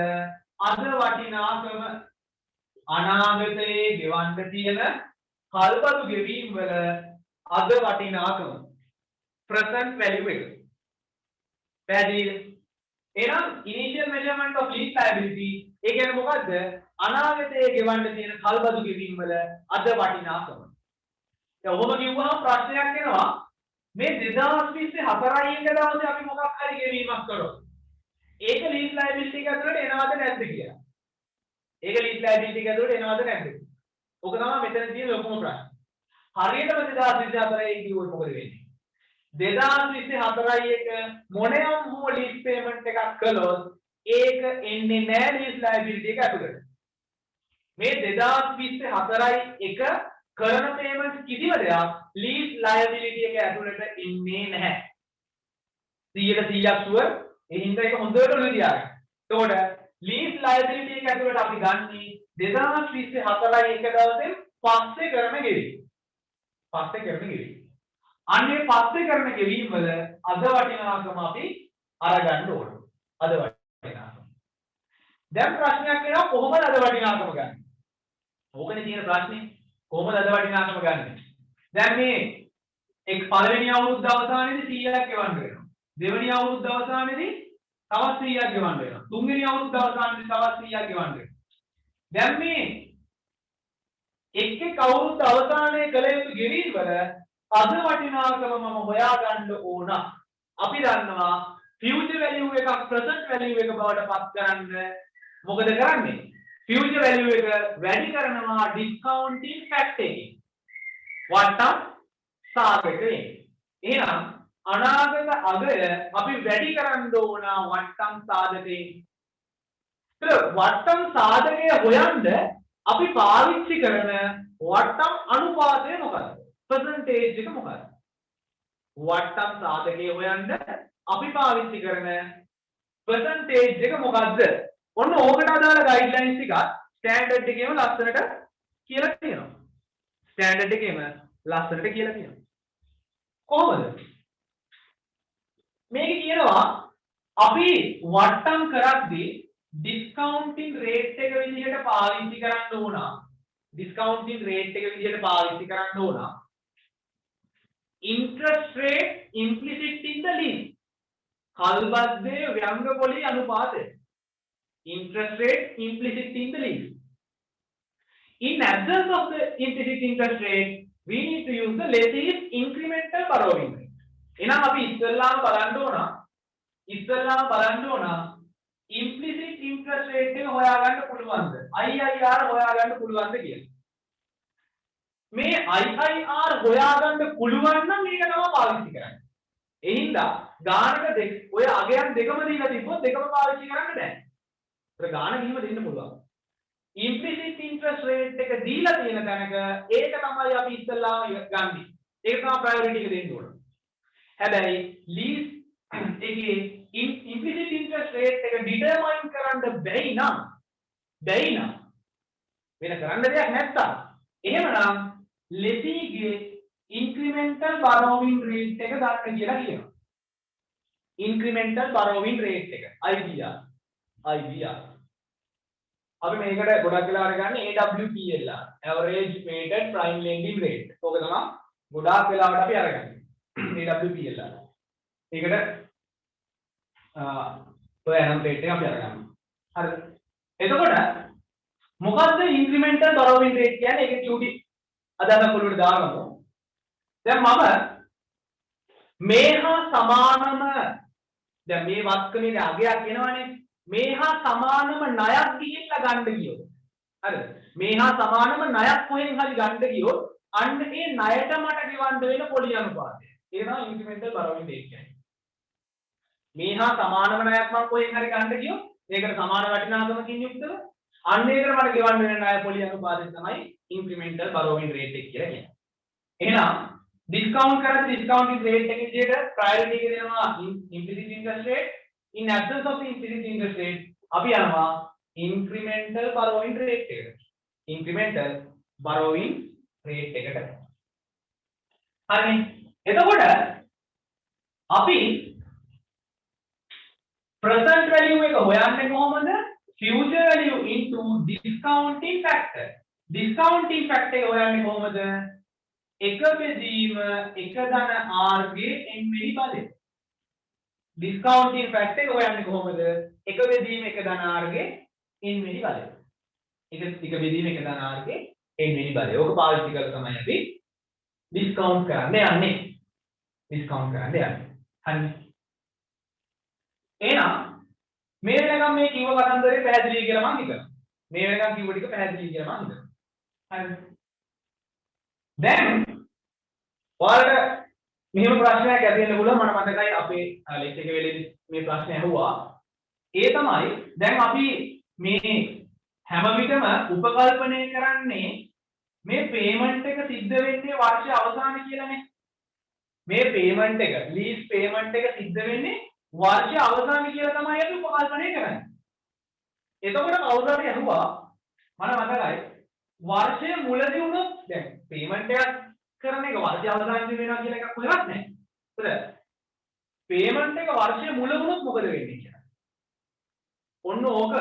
අද වටිනාකම අනාගතයේ ගෙවන්න තියෙන කල්පතු ගෙවීම් වල අද වටිනාකම present value එක. පැහැදිලිද? එහෙනම් initial measurement of lease liability ඒ කියන්නේ මොකද්ද? අනාගතයේ ගෙවන්න තියෙන කල්පතු ගෙවීම් වල අද වටිනාකම. දැන් ඔහොම කිව්වහම ප්‍රශ්නයක් එනවා. මේ 2020 4යි 1 දවසේ අපි මොකක් හරි ගෙවීමක් කරොත් ඒක lease liability එක ඇතුළට එනවද නැද්ද කියලා. ඒක lease liability එක ඇතුළට එනවද නැද්ද? ඔක තමයි මෙතන තියෙන ලොකුම ප්‍රශ්නේ. හරියටම 2024 කිව්වොත් මොකද වෙන්නේ? 2024 එක මොනෑම් හෝ lease payment එකක් කළොත් ඒක එන්නේ නැහැ lease liability එක ඇතුළට. මේ 2024 එක කරන payment කිසිම දෙයක් lease liability එක ඇතුළට එන්නේ නැහැ. 100% sure. ඒ හින්දා ඒක හොඳට ඔලුව තියාගන්න. එතකොට lease liability එක ඇතුළට අපි ගන්නේ 2024 1 දවසේ පස්සේ කරන ගෙවීම. පස්සේ කරන ගෙවීම. අන්නේ පස්සේ කරන ගෙවීම වල අද වටිනාකම අපි අරගන්න ඕන. අද වටිනාකම. දැන් ප්‍රශ්නයක් එනවා කොහොමද අද වටිනාකම ගන්න? ඕකනේ තියෙන ප්‍රශ්නේ. කොහොමද අද වටිනාකම ගන්න? දැන් මේ එක් පළවෙනි අවුරුද්ද අවසානයේදී 100ක් ගෙවන්න වෙනවා. දෙවෙනි අවුරුද්ද අවසානයේදී තවත් 100ක් ගෙවන්න වෙනවා. තුන්වෙනි අවුරුද්ද අවසානයේදී තවත් 100ක් ගෙවන්න වෙනවා. දැන් මේ එක් අවුරුද්ද අවසානයේ කළ යුතු ගෙවීම් වල අද වටිනාකම මම හොයාගන්න ඕන. අපි දන්නවා future value එකක් present value එක බවට පත් කරන්න මොකද කරන්නේ? future value එක වැඩි කරනවා discounting factor එකෙන්. වට්ටම් සාධකයෙන්. එහෙනම් අනාගත අගය අපි වැඩි කරන්න ඕන වට්ටම් සාධකයෙන්. වට්ටම් සාධකය හොයන්න අපි පාවිච්චි කරන වට්ටම් අනුපාතය මොකක්ද? percentage එක මොකක්ද? වට්ටම් සාධකය හොයන්න අපි පාවිච්චි කරන percentage එක මොකක්ද? ඔන්න ඕකට අදාළ guidelines ටික standard එකේම ලස්සනට කියලා තියෙනවා. standard එකේම ලස්සනට කියලා තියෙනවා. කොහොමද? මේක කියනවා අපි වට්ටම් කරද්දී ඩිස්කවුන්ටින් රේට් එක විදිහට පාවිච්චි කරන්න ඕන. ඩිස්කවුන්ටින් රේට් එක විදිහට පාවිච්චි කරන්න ඕන. interest rate implicit in the lease. කල්බද්දේ ව්‍යංග පොලි අනුපාතය. Interest rate implicit in the lease. In absence of the implicit interest rate, we need to use the lessee's incremental borrowing rate. එහෙනම් අපි ඉස්සෙල්ලාම බලන්න ඕන implicit interest rate එක හොයාගන්න පුළුවන්ද? IIR හොයාගන්න පුළුවන්ද කියලා. මේ IIR හොයාගන්න පුළුවන් නම් මේක තමයි පාවිච්චි කරන්නේ. ඒ හින්දා ගානක ඔය අගයන් දෙකම දීලා තිබ්බොත් දෙකම පාවිච්චි කරන්න බෑ. ඒක ගාන ගිහිම දෙන්න පුළුවන්. implicit interest rate එක දීලා තියෙන තැනක ඒක තමයි අපි ඉස්සෙල්ලාම ගන්නේ. ඒක තමයි priority එක දෙන්න ඕන. හැබැයි lease එකේ implicit interest rate එක determine කරන්න බැයි නම් වෙන කරන්න දෙයක් නැත්තම් එහෙමනම් lessee incremental borrowing rate එක ගන්න කියලා කියනවා. incremental borrowing rate එක IBR. අපි මේකට ගොඩක් වෙලාවට ගන්න AWPLR average weighted prime lending rate. ඕක තමයි ගොඩාක් වෙලාවට අපි අරගන්නේ. AWPLR. ඒකට ඔය නම් රේට් එක අපි අරගන්නවා. හරිද? එතකොට මොකද්ද incremental borrowing rate කියන්නේ? ඒක QT අදාළ පොළොවට දාගමු. දැන් මම මේ හා සමානම දැන් මේ වත්කමේ අගයක් එනවනේ. මේ හා සමානම ණයක් ගිහිල්ලා ගන්න ගියොත්. හරිද? මේ හා සමානම ණයක් කොහෙන් හරි ගන්න ගියොත් අන්න ඒ ණයට මට ගෙවන්න වෙන පොලි අනුපාතය. ඒක තමයි incremental borrowing rate කියන්නේ. මේ හා සමානම ණයක් මම කොහෙන් හරි ගන්න ගියොත් ඒකට සමාන වටිනාකමකින් යුක්තව අන්න ඒකට මට ගෙවන්න වෙන ණය පොලි අනුපාතය තමයි incremental borrowing rate එක කියලා කියන්නේ. එහෙනම් discount කරද්දී discounting rate එකේ විදිහට priority එක දෙනවා implicit interest rate. In absence of the implicit interest rate අපි යනවා incremental borrowing rate එකට. incremental borrowing rate එකට. හරිනේ. එතකොට අපි present value එක හොයන්නේ කොහොමද? future value into discounting factor. discounting factor එක හොයන්නේ කොහොමද? එක බෙදීම එක ධන r ගේ n වෙනි පදය. discounting factor එක හොයන්නේ කොහොමද? එක බෙදීම එක ධන r ගේ n වෙනි පදය. එක බෙදීම එක ධන r ගේ n වෙනි පදය. ඕක පාවිච්චි කරලා තමයි අපි discount කරන්න යන්නේ. හරි. එහෙනම් මේ වෙනකම් මේ කිව්ව කතන්දරේ පැහැදිලි කියලා මම හිතනවා. මේ වෙනකම් කිව්ව ටික පැහැදිලි කියලා මම හිතනවා. හරි. දැන් ඔයාලට මෙහෙම ප්‍රශ්නයක් ඇති වෙන්න පුළුවන්. මට මතකයි අපේ ලෙක්චර් එකේ වෙලේදී මේ ප්‍රශ්නේ අහුවා. ඒ තමයි දැන් අපි මේ හැම විටම උපකල්පනය කරන්නේ මේ පේමන්ට් එක සිද්ධ වෙන්නේ වර්ෂ අවසානයේ කියලානේ. මේ පේමන්ට් එක ලීස් පේමන්ට් එක සිද්ධ වෙන්නේ වර්ෂ අවසානයේ කියලා තමයි අපි උපකල්පනය කරන්නේ. එතකොට කවුරු හරි අහුවා මට මතකයි වර්ෂයේ මුලදී වුණොත් දැන් පේමන්ට් එකක් කරන එක වර්ෂය අවසානයේදී වෙනවා කියලා එකක් කොහෙවත් නැහැ. හරිද? පේමන්ට් එක වර්ෂයේ මුල වුණොත් මොකද වෙන්නේ කියලා. ඔන්න ඕක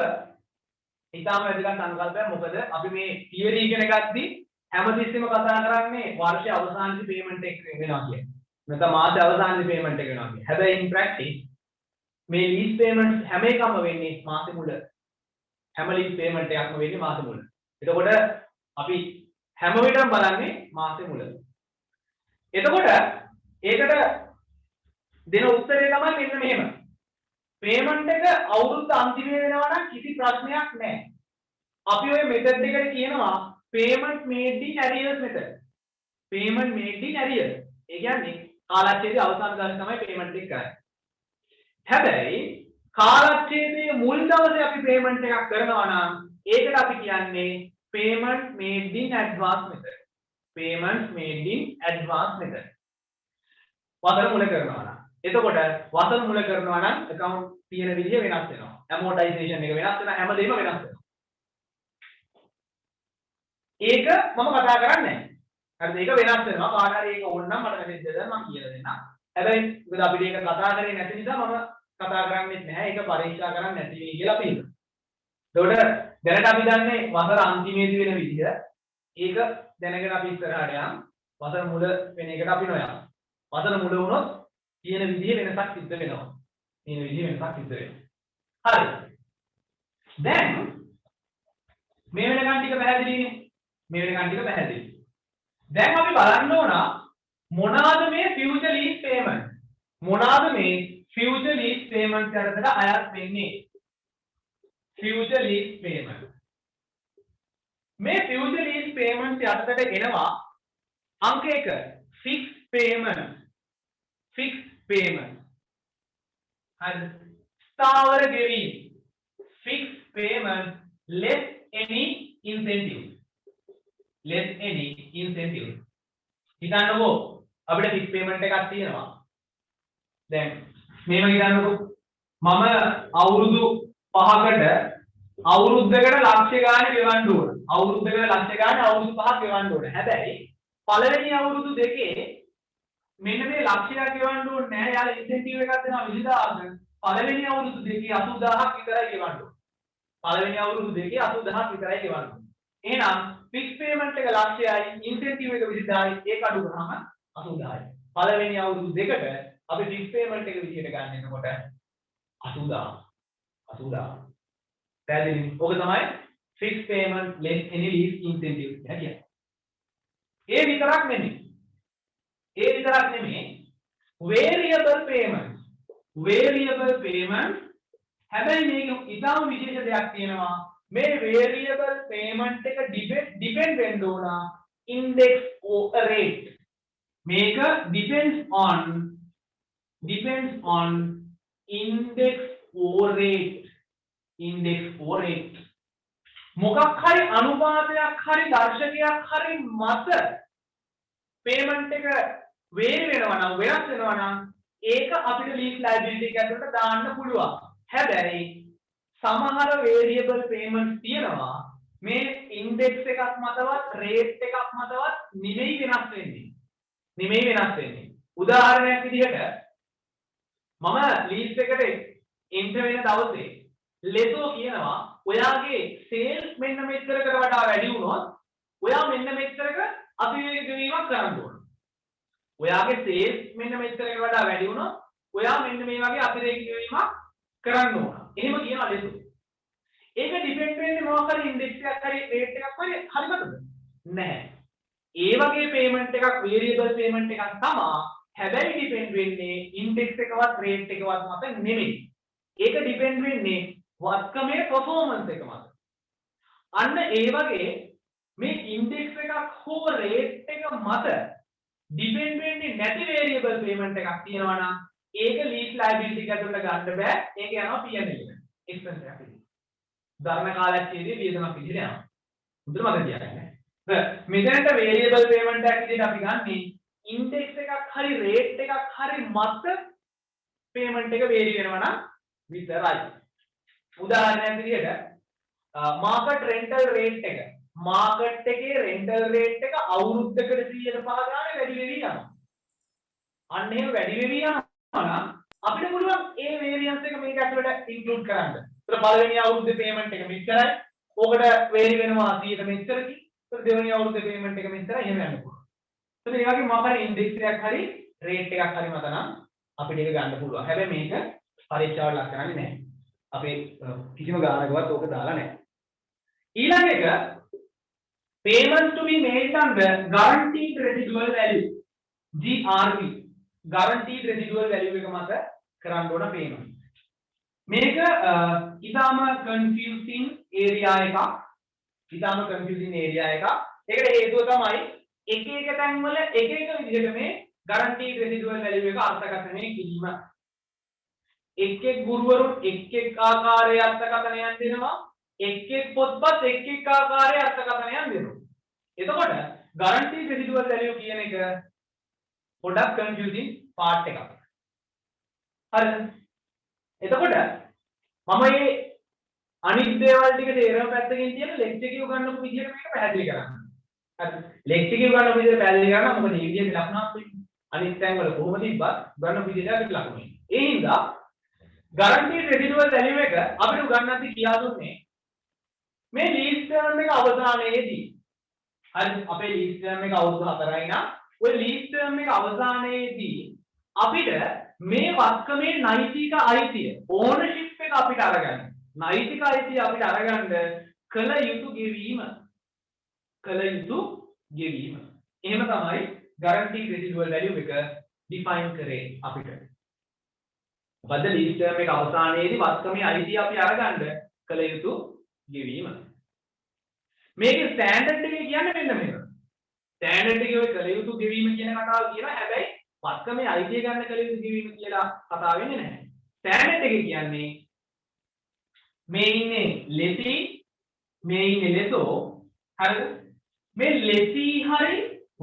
ඊටාම වැදගත් සංකල්පයක්. මොකද අපි මේ තියරි ඉගෙන ගත්තී හැමතිස්සෙම කතා කරන්නේ වර්ෂය අවසානයේදී පේමන්ට් එක වෙනවා කියන්නේ. නැත්නම් මාස අවසානයේදී පේමන්ට් එක වෙනවා කියන්නේ. හැබැයි ඉන් ප්‍රැක්ටිස් මේ ලීස් පේමන්ට්ස් හැම එකම වෙන්නේ මාසෙ මුල. හැම ලීස් පේමන්ට් එකක්ම වෙන්නේ මාසෙ මුල. එතකොට අපි හැම විටම බලන්නේ මාසෙ මුල. එතකොට ඒකට දෙන උත්තරේ තමයි මෙන්න මෙහෙම. පේමන්ට් එක අවුරුද්ද අන්තිමේ වෙනවා නම් කිසි ප්‍රශ්නයක් නැහැ. අපි ඔය මෙතඩ් එකට කියනවා payment made in arrears method. payment made in arrears. ඒ කියන්නේ කාලච්ඡේදයේ අවසාන දවසේ තමයි payment එක කරන්නේ. හැබැයි කාලච්ඡේදයේ මුල් දවසේ අපි payment එකක් කරනවා නම් ඒකට අපි කියන්නේ payment made in advance method. payment made in advance method. වසර මුල කරනවා නම්. එතකොට වසර මුල කරනවා නම් account තියෙන විදිය වෙනස් වෙනවා. amortization එක වෙනස් වෙනවා. හැමදේම වෙනස් වෙනවා. ඒක මම කතා කරන්නේ නැහැ. හරිද? ඒක වෙනස් වෙනවා. කාට හරි ඒක ඕන නම් මට මෙසේජ් දෙන්න මම කියලා දෙන්නම්. හැබැයි මොකද අපිට ඒක කතා කරේ නැති නිසා මම කතා කරන්නේ නැහැ. ඒක පරීක්ෂා කරන්න නැති වෙයි කියලා අපි හිතනවා. ඒකට දැනට අපි දන්නේ වසර අන්තිමේදී වෙන විදිය. ඒක දැනගෙන අපි ඉස්සරහට යමු. වසර මුල වෙන එකට අපි නොයමු. වසර මුල වුණොත් තියෙන විදිහේ වෙනසක් සිද්ධ වෙනවා. තියෙන විදිහේ වෙනසක් සිද්ධ වෙනවා. හරි. දැන් මේ වෙනකන් ටික පැහැදිලිනේ. මේ වෙනකන් ටික පැහැදිලි. දැන් අපි බලන්න ඕන මොනවාද මේ ෆියුචර් ලීස් පේමන්ට්? මොනවාද මේ ෆියුචර් ලීස් පේමන්ට් යටතට අයත් වෙන්නේ? Future lease payment. මේ ෆියුචර් ලීස් පේමන්ට් යටතට එනවා අංක 1 ෆික්ස් පේමන්ට්. Fix payment. හරි. ස්ථාවර ගෙවීම්. Fix payment less any incentive. less any incentive. හිතන්නකෝ අපිට ෆික්ස් පේමන්ට් එකක් තියෙනවා. දැන් මේව හිතන්නකෝ මම අවුරුදු 5කට අවුරුද්දකට ලක්ෂ ගාණක් ගෙවන්න ඕන. අවුරුද්දකට ලක්ෂ ගාණක් අවුරුදු 5ක් ගෙවන්න ඕන. හැබැයි පළවෙනි අවුරුදු දෙකේ මෙන්න මේ ලක්ෂයක් ගෙවන්න ඕනේ නැහැ. යාලා ඉන්සෙන්ටිව් එකක් දෙනවා 20000ක්. පළවෙනි අවුරුදු දෙකේ 80000ක් විතරයි ගෙවන්න ඕනේ. පළවෙනි අවුරුදු දෙකේ 80000ක් විතරයි ගෙවන්න ඕනේ. එහෙනම් ෆික්ස් පේමන්ට් එක ලක්ෂයයි ඉන්සෙන්ටිව් එක 20000යි ඒක අඩු කරාම 80000යි. පළවෙනි අවුරුදු දෙකට අපි ෆික්ස් පේමන්ට් එක විදියට ගන්න එනකොට 80000. පැහැදිලි. ඔක තමයි fix payment less any lease incentive කියලා කියන්නේ. ඒ විතරක් නෙමෙයි. variable payment. variable payment හැබැයි මේක ඉතාම විශේෂ දෙයක් තියෙනවා. මේ variable payment එක depend වෙන්න ඕන index or rate. මේක depends on index or rate. index or rate. මොකක් හරි අනුපාතයක් හරි දර්ශකයක් හරි මත payment එක vary වෙනවා නම් වෙනස් වෙනවා නම් ඒක අපිට lease liability එක ඇතුළට දාන්න පුළුවන්. හැබැයි සමහර variable payments තියෙනවා මේ index එකක් මතවත් rate එකක් මතවත් නෙමෙයි වෙනස් වෙන්නේ. උදාහරණයක් විදිහට මම lease එකට enter වෙන දවසේ ලෙසෝ කියනවා ඔයාගේ sales මෙන්න මෙච්චරකට වඩා වැඩි වුණොත් ඔයා මෙන්න මෙච්චරක අතිරේක ගෙවීමක් කරන්න ඕන. ඔයාගේ sales මෙන්න මෙච්චරකට වඩා වැඩි වුණොත් ඔයා මෙන්න මේ වගේ අතිරේක ගෙවීමක් කරන්න ඕන. එහෙම කියනවා ලෙසෝ. ඒක ඩිපෙන්ඩ් වෙන්නේ මොකක් හරි ඉන්ඩෙක්ස් එකක් හරි රේට් එකක් හරි හරියටද? නැහැ. ඒ වගේ පේමන්ට් එකක් වේරියබල් පේමන්ට් එකක් තමයි. හැබැයි ඩිපෙන්ඩ් වෙන්නේ ඉන්ඩෙක්ස් එකවත් රේට් එකවත් මත නෙමෙයි. ඒක ඩිපෙන්ඩ් වෙන්නේ වත්කමේ performance එක මත. අන්න ඒ වගේ මේ ඉන්ඩෙක්ස් එකක් හෝ රේට් එක මත ඩිපෙන්ඩ් වෙන්නේ නැති වේරියබල් පේමන්ට් එකක් තියෙනවා නම් ඒක ලීස් ලයබිලිටි එක ඇතුළට ගන්න බෑ. ඒක යනවා P&L එකට. එක්ස්පෙන්ස් එකක් විදිහට. ධර්ම කාලයකදී වියදමක් විදිහට යනවා. මුදල් මතක තියාගන්න. මෙතනට වේරියබල් පේමන්ට් එකක් විදිහට අපි ගන්නේ ඉන්ඩෙක්ස් එකක් හරි රේට් එකක් හරි මත පේමන්ට් එක වේරි වෙනවා නම් විතරයි. උදාහරණයක් විදිහට මාකට් රෙන්ටල් රේට් එක මාකට් එකේ රෙන්ටල් රේට් එක අවුරුද්දකට 105 ගානේ වැඩි වෙවි යනවා. අන්න එහෙම වැඩි වෙවි යනවා නම් අපිට පුළුවන් ඒ වේරියන්ස් එක මේක ඇතුළට ඉන්ක්ලූඩ් කරන්න. ඒතර පළවෙනි අවුරුද්දේ පේමන්ට් එක මෙච්චරයි. ඕකට වේරි වෙනවා 100ට මෙච්චරකින්. ඒතර දෙවෙනි අවුරුද්දේ පේමන්ට් එක මෙච්චරයි. එහෙම යන්න පුළුවන්. ඒතර ඒ වගේ මොකක් හරි ඉන්ඩෙක්ස් එකක් හරි රේට් එකක් හරි මත නම් අපිට ඒක ගන්න පුළුවන්. හැබැයි මේක පරීක්ෂාවට ලක් කරන්නේ නැහැ. අපේ කිසිම ගානකවත් ඕක දාලා නැහැ. ඊළඟ එක payment to be made under guaranteed residual value GRV guaranteed residual value එක මත කරන්න ඕන payment. මේක ඊටාම confusing area එකක්. ඒකට හේතුව තමයි එක එක තැන්වල එක එක විදිහට මේ guaranteed residual value එක අර්ථකථනය කිරීම. එක් ගුරුවරුන් එක් ආකාරයේ අර්ථකථනයන් දෙනවා. එක් පොත්පත් එක් ආකාරයේ අර්ථකථනයන් දෙනවා. එතකොට guaranteed residual value කියන එක පොඩක් confusing part එකක්. හරිද? එතකොට මම මේ අනිත් දේවල් ටික තේරෙන පැත්තකින් තියෙන ලෙක්චර් එක උගන්වපු විදිහට මේක පැහැදිලි කරන්න. හරිද? ලෙක්චර් එක උගන්වපු විදිහට පැහැදිලි කරනවා මොකද මේ විදිහට ලකුණක් වෙන්නේ. අනිත් තැන් වල කොහොම තිබ්බත් උගන්වපු විදිහට අපිට ලකුණු එන්නේ. ඒ හින්දා guaranteed residual value එක අපිට උගන්වද්දී කියා දුන්නේ මේ lease term එක අවසානයේදී හරි අපේ lease term එක අවුරුදු 4යි නම් ඔය lease term එක අවසානයේදී අපිට මේ වත්කමේ නෛතික අයිතිය ownership එක අපිට අරගන්න. නෛතික අයිතිය අපිට අරගන්න කළ යුතු ගෙවීම. එහෙම තමයි guaranteed residual value එක define කරේ අපිට. මොකද lease term එක අවසානයේදී වත්කමේ අයිතිය අපි අරගන්න කළ යුතු ගෙවීම. මේකේ ස්ටෑන්ඩඩ් එක කියන්නේ මෙන්න මේක. ස්ටෑන්ඩඩ් එකේ ඔය කළ යුතු ගෙවීම කියන කතාව කියනවා. හැබැයි වත්කමේ අයිතිය ගන්න කළ යුතු ගෙවීම කියලා කතාව වෙන්නේ නැහැ. ස්ටෑන්ඩඩ් එක කියන්නේ මේ ඉන්නේ ලෙසි මේ ඉන්නේ ලෙසෝ හරිද? මේ ලෙසි හරි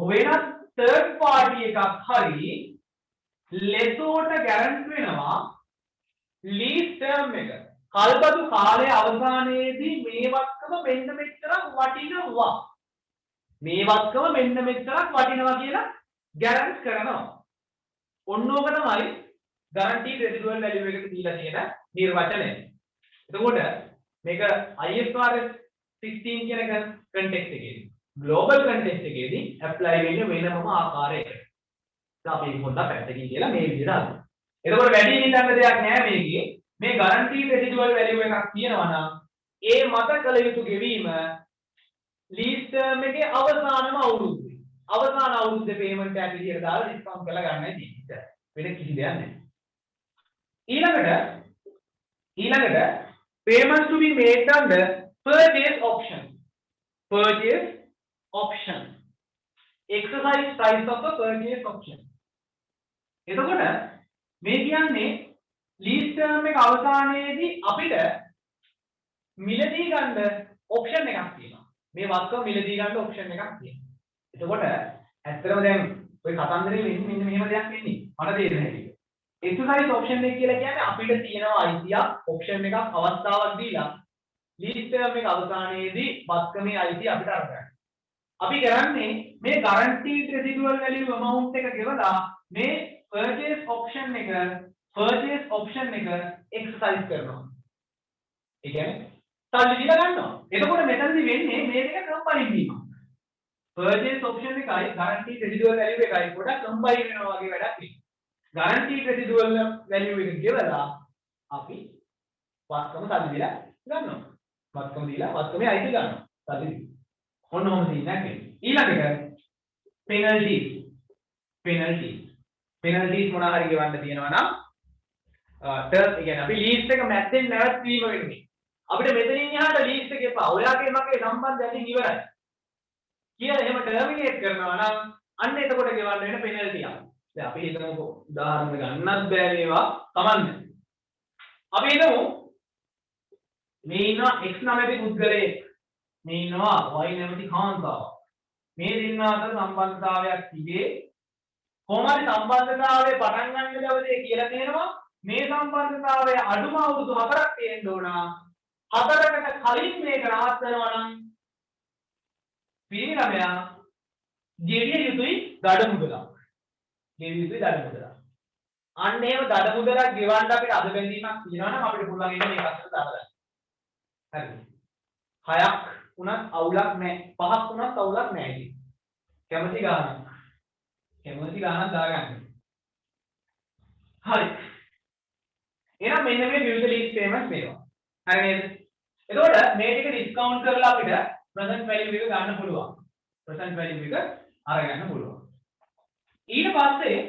වෙනත් third party එකක් හරි ලෙසෝට ගැරන්ටි වෙනවා lease term එක. කල්පතු කාලයේ අවසානයේදී මේ වත්කම මෙන්න මෙච්චරක් වටිනවා. මේ වත්කම මෙන්න මෙච්චරක් වටිනවා කියලා ගැරන්ටි කරනවා. ඔන්නෝක තමයි guaranteed residual value එකට දීලා තියෙන නිර්වචනය. එතකොට මේක IFRS 16 කියන context එකේදී global context එකේදී apply වෙන්නේ වෙනම ආකාරයකට. අපි පොඩ්ඩක් පැත්තකින් කියලා මේ විදිහට අහන්න. එතකොට වැඩි හිතන්න දෙයක් නැහැ මේකේ. මේ guaranteed residual value එකක් තියෙනවා නම් ඒ මත කළ යුතු ගෙවීම lease term එකේ අවසානම අවුරුද්දේ. අවසාන අවුරුද්දේ payment එක විදිහට දාලා discount කරලා ගන්නයි තියෙන්නේ. වෙන කිසි දෙයක් නැහැ. ඊළඟට payment to be made under purchase option. Purchase option. Exercise price of the purchase option. එතකොට මේ කියන්නේ lease term එක අවසානයේදී අපිට මිලදී ගන්න option එකක් තියෙනවා. මේ වත්කම මිලදී ගන්න option එකක් තියෙනවා. එතකොට ඇත්තටම දැන් ඔය කතන්දරේ වෙන්නේ මෙන්න මෙහෙම දෙයක් වෙන්නේ. මට තේරෙන හැටි. exercise option එක කියලා කියන්නේ අපිට තියෙනවා අයිතියක් option එකක් අවස්ථාවක් දීලා lease term එක අවසානයේදී වත්කමේ අයිතිය අපිට අරගන්න. අපි කරන්නේ මේ guaranteed residual value amount එක ගෙවලා මේ purchase option එක exercise කරනවා. ඒ කියන්නේ සල්ලි දීලා ගන්නවා. එතකොට මෙතනදී වෙන්නේ මේ දෙක combine වීම. purchase option එකයි guaranteed residual value එකයි පොඩක් combine වෙනවා වගේ වැඩක් වෙනවා. guaranteed residual value එක ගෙවලා අපි වත්කම සල්ලි දීලා ගන්නවා. වත්කම දීලා වත්කමේ අයිති ගන්නවා. සල්ලි දීලා. ඔන්නෝම තියෙන්නේ නැහැ. ඊළඟට penalties මොනවා හරි ගෙවන්න තියෙනවා නම් term ඒ කියන්නේ අපි lease එක මැද්දෙන් නැවැත්වීම වෙන්නේ. අපිට මෙතනින් එහාට lease එක එපා. ඔයාගේ මගේ සම්බන්ධය අතින් ඉවරයි. කියලා එහෙම terminate කරනවා නම් අන්න එතකොට ගෙවන්න වෙන penalty එක. දැන් අපි හිතමුකෝ උදාහරණ ගන්නත් බෑ මේවා කමන්නේ. අපි හිතමු මේ ඉන්න x නැමැති පුද්ගලයෙක් මේ ඉන්නවා y නැමැති කාන්තාවක්. මේ දෙන්නා අතර සම්බන්ධතාවයක් තිබේ. කොහොමද සම්බන්ධතාවය පටන් ගන්න දවසේ කියලා තියෙනවා මේ සම්බන්ධතාවය අඩුම අවුරුදු 4ක් තියෙන්න ඕන. 4කට කලින් මේක රහත් වෙනවා නම් පිරිමියා ගෙවිය යුතුයි දඩ මුදලක්. අන්න එහෙම දඩ මුදලක් ගෙවන්න අපිට අද බැඳීමක් තියෙනවා නම් අපිට පුළුවන් ඉන්නේ මේක අතට දාලා. හරිද? 6ක් උනත් අවුලක් නැහැ. 5ක් උනත් අවුලක් නැහැ ඉතින්. කැමති ගානක් දාගන්න. හරි. එහෙනම් මෙන්න මේ විවිධ lease payments මේවා. හරි නේද? එතකොට මේ ටික ඩිස්කවුන්ට් කරලා අපිට present value එක ගන්න පුළුවන්. present value එක අරගන්න පුළුවන්. ඊට පස්සේ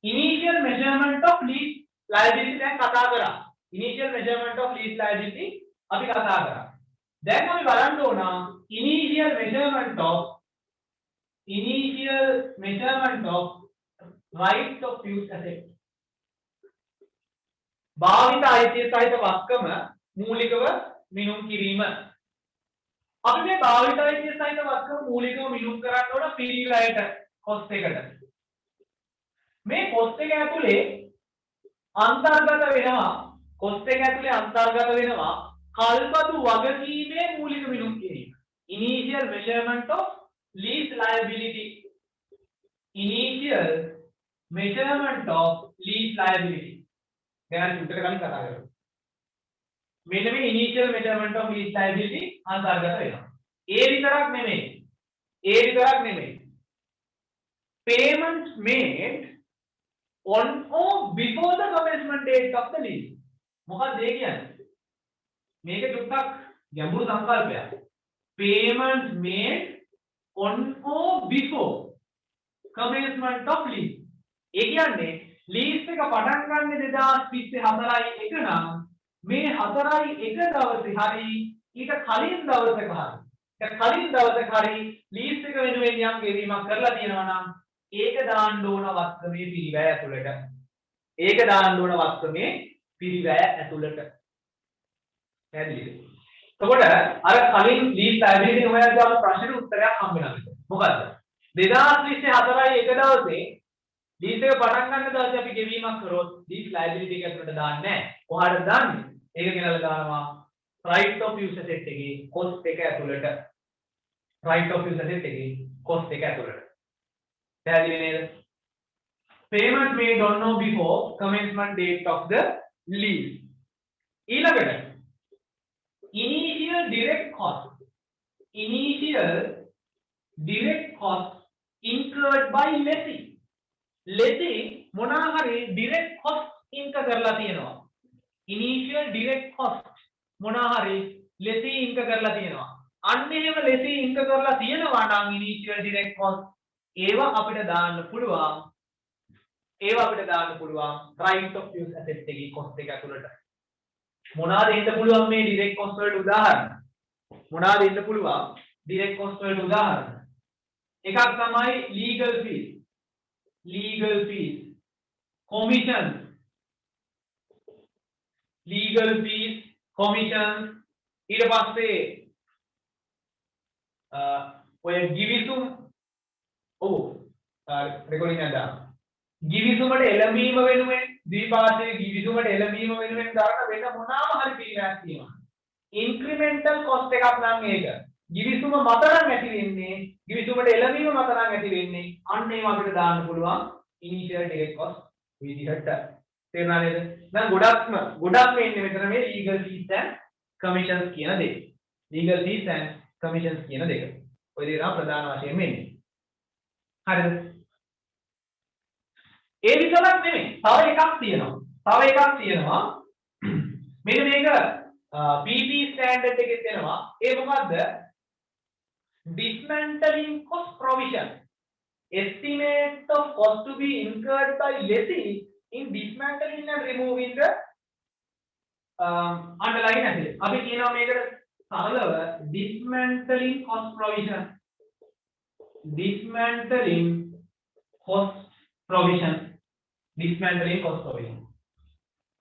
initial measurement of lease liability දැන් කතා කරා. initial measurement of lease liability අපි කතා කරා. දැන් අපි බලන්න ඕන initial measurement of rights of use asset. භාවිත අයිතිය සහිත වත්කම මූලිකව මිනුම් කිරීම. අපි මේ භාවිත අයිතිය සහිත වත්කම මූලිකව මිනුම් කරන්න ඕන පීරියඩ් cost එකට. මේ cost එක ඇතුලේ අන්තර්ගත වෙනවා කල්පතු වගකීමේ මූලික මිනුම් කිරීම. Initial measurement of lease liability. දැන් උත්තර ගන්න කතා කරමු. මෙන්න මේ initial measurement of lease liability අන්තර්ගත වෙනවා. ඒ විතරක් නෙමෙයි. Payments made on or before the commencement date of the lease. මොකක්ද ඒ කියන්නේ? මේක ටිකක් ගැඹුරු සංකල්පයක්. Payments made on or before commencement of lease. ඒ කියන්නේ lease එක පටන් ගන්න 2024 4යි 1 නම් මේ 4යි 1 දවසේ හරි ඊට කලින් දවසක හරි lease එක වෙනුවෙන් යම් ගෙවීමක් කරලා තියෙනවා නම් ඒක දාන්න ඕන වස්තුවේ පිරිවැය ඇතුළට. පැහැදිලිද? එතකොට අර කලින් lease liability හොයද්දී අපට ප්‍රශ්නෙට උත්තරයක් හම්බ වෙනවා. මොකද්ද? 2024 4යි 1 දවසේ lease එක පටන් ගන්න දවසේ අපි ගෙවීමක් කරොත් lease liability එක ඇතුළට දාන්නේ නැහැ. කොහාටද දාන්නේ? ඒක ගෙනල්ලා දානවා right of use asset එකේ cost එක ඇතුළට. පැහැදිලි නේද? Payment made on or before commencement date of the lease. ඊළඟට initial direct cost incurred by lessee. lessee මොනවා හරි direct cost incur කරලා තියෙනවා. initial direct cost මොනවා හරි lessee incur කරලා තියෙනවා. අන්න එහෙම lessee incur කරලා තියෙනවා නම් initial direct cost ඒවා අපිට දාන්න පුළුවන් right of use asset එකේ cost එක ඇතුළට. මොනවාද ඉන්න පුළුවන් මේ direct cost වලට උදාහරණ? එකක් තමයි legal fees, commissions, ඊට පස්සේ ඔය givisum recording එක දාන්න. givisumට එළඹීම වෙනුවෙන් ද්විපාර්ශ්වයේ givisumට එළඹීම වෙනුවෙන් දරන වෙන මොනවාම හරි පිළිවෙලක් තියෙනවා. incremental cost එකක් නම් ඒක. givisum මත නම් ඇති වෙන්නේ, givisumට එළඹීම මත නම් ඇති වෙන්නේ. අන්න ඒව අපිට දාන්න පුළුවන් initial direct cost විදිහට. තේරුණා නේද? දැන් ගොඩක්ම එන්නේ මෙතන මේ legal fees and commissions කියන දේ. ඔය දේ තමයි ප්‍රධාන වශයෙන් වෙන්නේ. හරිද? ඒ විතරක් නෙමෙයි. තව එකක් තියෙනවා. මෙන්න මේක PP ස්ටෑන්ඩඩ් එකේ තියෙනවා. ඒ මොකද්ද? dismantling cost provision. Estimate of cost to be incurred by lessee in dismantling and removing the underlying asset. අපි කියනවා මේකට සරලව dismantling cost provision.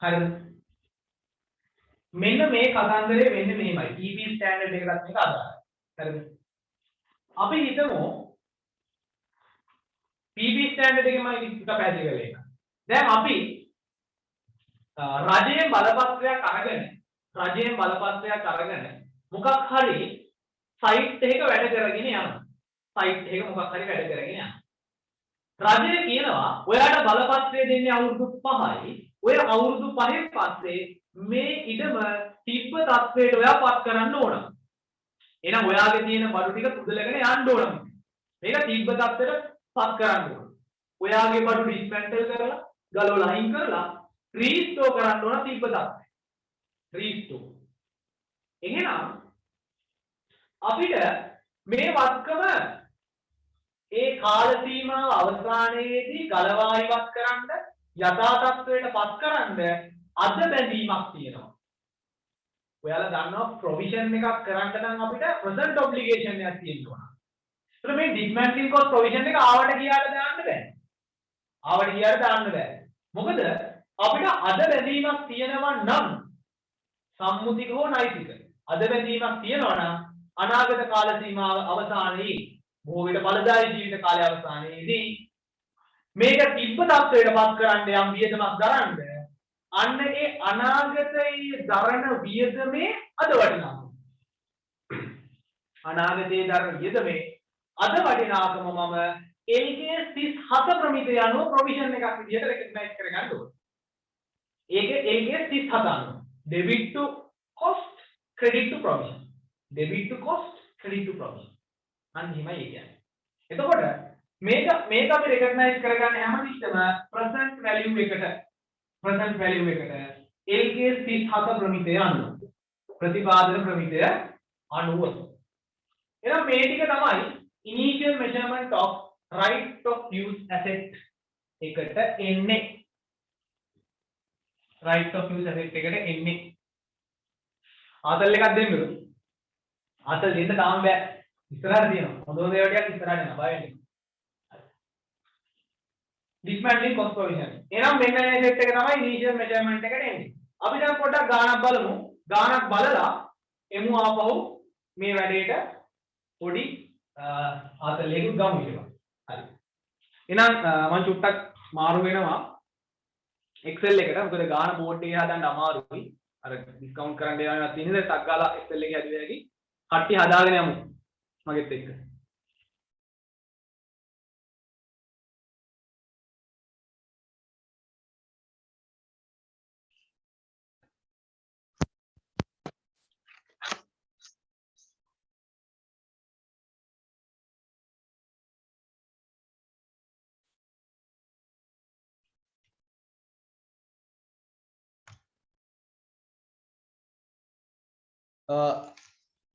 හරිද? මෙන්න මේ කතන්දරේ වෙන්නේ මෙහෙමයි. PP ස්ටෑන්ඩඩ් එකකටත් මේක අදාළයි. හරිද? අපි හිතමු PP ස්ටෑන්ඩඩ් එකේ මම එක පැහැදිලි කරලා ඉන්නවා. දැන් අපි රජයෙන් බලපත්‍රයක් අරගෙන මොකක් හරි සයිට් එකක වැඩ කරගෙන යනවා. රජය කියනවා ඔයාලට බලපත්‍රය දෙන්නේ අවුරුදු 5යි. ඔය අවුරුදු 5න් පස්සේ මේ ඉඩම තිබ්බ තත්ත්වයට ඔයා පත් කරන්න ඕන. එහෙනම් ඔයාගේ තියෙන බඩු ටික පුදලගෙන යන්න ඕන. මේක තිබ්බ තත්ත්වයට පත් කරන්න ඕන. ඔයාගේ බඩු ඩිස්මැන්ටල් කරලා ගලවලා අයින් කරලා රීස්ටෝර් කරන්න ඕන තිබ්බ තත්ත්වයට. එහෙනම් අපිට මේ වත්කම ඒ කාල සීමාව අවසානයේදී ගලවා ඉවත් කරන්න යථා තත්ත්වයට පත් කරන්න අද බැඳීමක් තියෙනවා. ඔයාලා දන්නවා ප්‍රොවිෂන් එකක් කරන්න නම් අපිට ප්‍රසන්ට් ඔබ්ලිගේෂන් එකක් තියෙන්න ඕන. ඒතර මේ ඩිස්මැන්ට්ලින් කොස්ට් ප්‍රොවිෂන් එක ආවට ගියාට දාන්න බෑ. මොකද අපිට අද බැඳීමක් තියෙනවා නම් සම්මුතික හෝ නෛතික අද බැඳීමක් තියෙනවා නම් අනාගත කාල සීමාව අවසානයේ බොහෝ විට බලදායි ජීවිත කාලය අවසානයේදී මේක තිබ්බ තත්ත්වයට පත් කරන්න යම් වියදමක් දරන්න අන්න ඒ අනාගතයේ දරන වියදමේ අද වටිනාකම මම LKS 37 ප්‍රමිතිය අනුව ප්‍රොවිෂන් එකක් විදිහට රෙකග්නයිස් කරගන්න ඕනේ. ඒක LKS 37 අනුව debit to cost credit to provision. Debit to cost, credit to provision. අන්න එහෙමයි ඒ කියන්නේ. එතකොට මේක අපි recognize කරගන්න හැමතිස්සෙම present value එකට LKS 37 ප්‍රමිතය අනුව ප්‍රතිපාදන ප්‍රමිතය අනුව එහෙනම් මේ ටික තමයි initial measurement of right of use asset එකට එන්නේ right of use asset එකට එන්නේ ආතල් එකක් දෙන්නද ආතල් දෙන්න තාම බෑ ඉස්සරහට තියෙනවා හොඳ ඒවා ටිකක් ඉස්සරහට යනවා බය වෙන්න dismantling cost provision එහෙනම් මෙන්න මේ සෙට් එක තමයි initial measurement එකට එන්නේ අපි දැන් පොඩ්ඩක් ගාණක් බලමු ගාණක් බලලා එමු ආපහු මේ වැඩේට පොඩි ආතලයකට ගමු කියලා හරි එහෙනම් මම චුට්ටක් මාරු වෙනවා Excel එකට මොකද ගාණ බෝඩ් එකේ හදන්න අමාරුයි අර ඩිස්කවුන්ට් කරන්න යනවා තියෙන නිසා ටක් ගාලා Excel එකේ හදුවා හැකි කට්ටිය හදාගෙන යමු මගෙත් එක්ක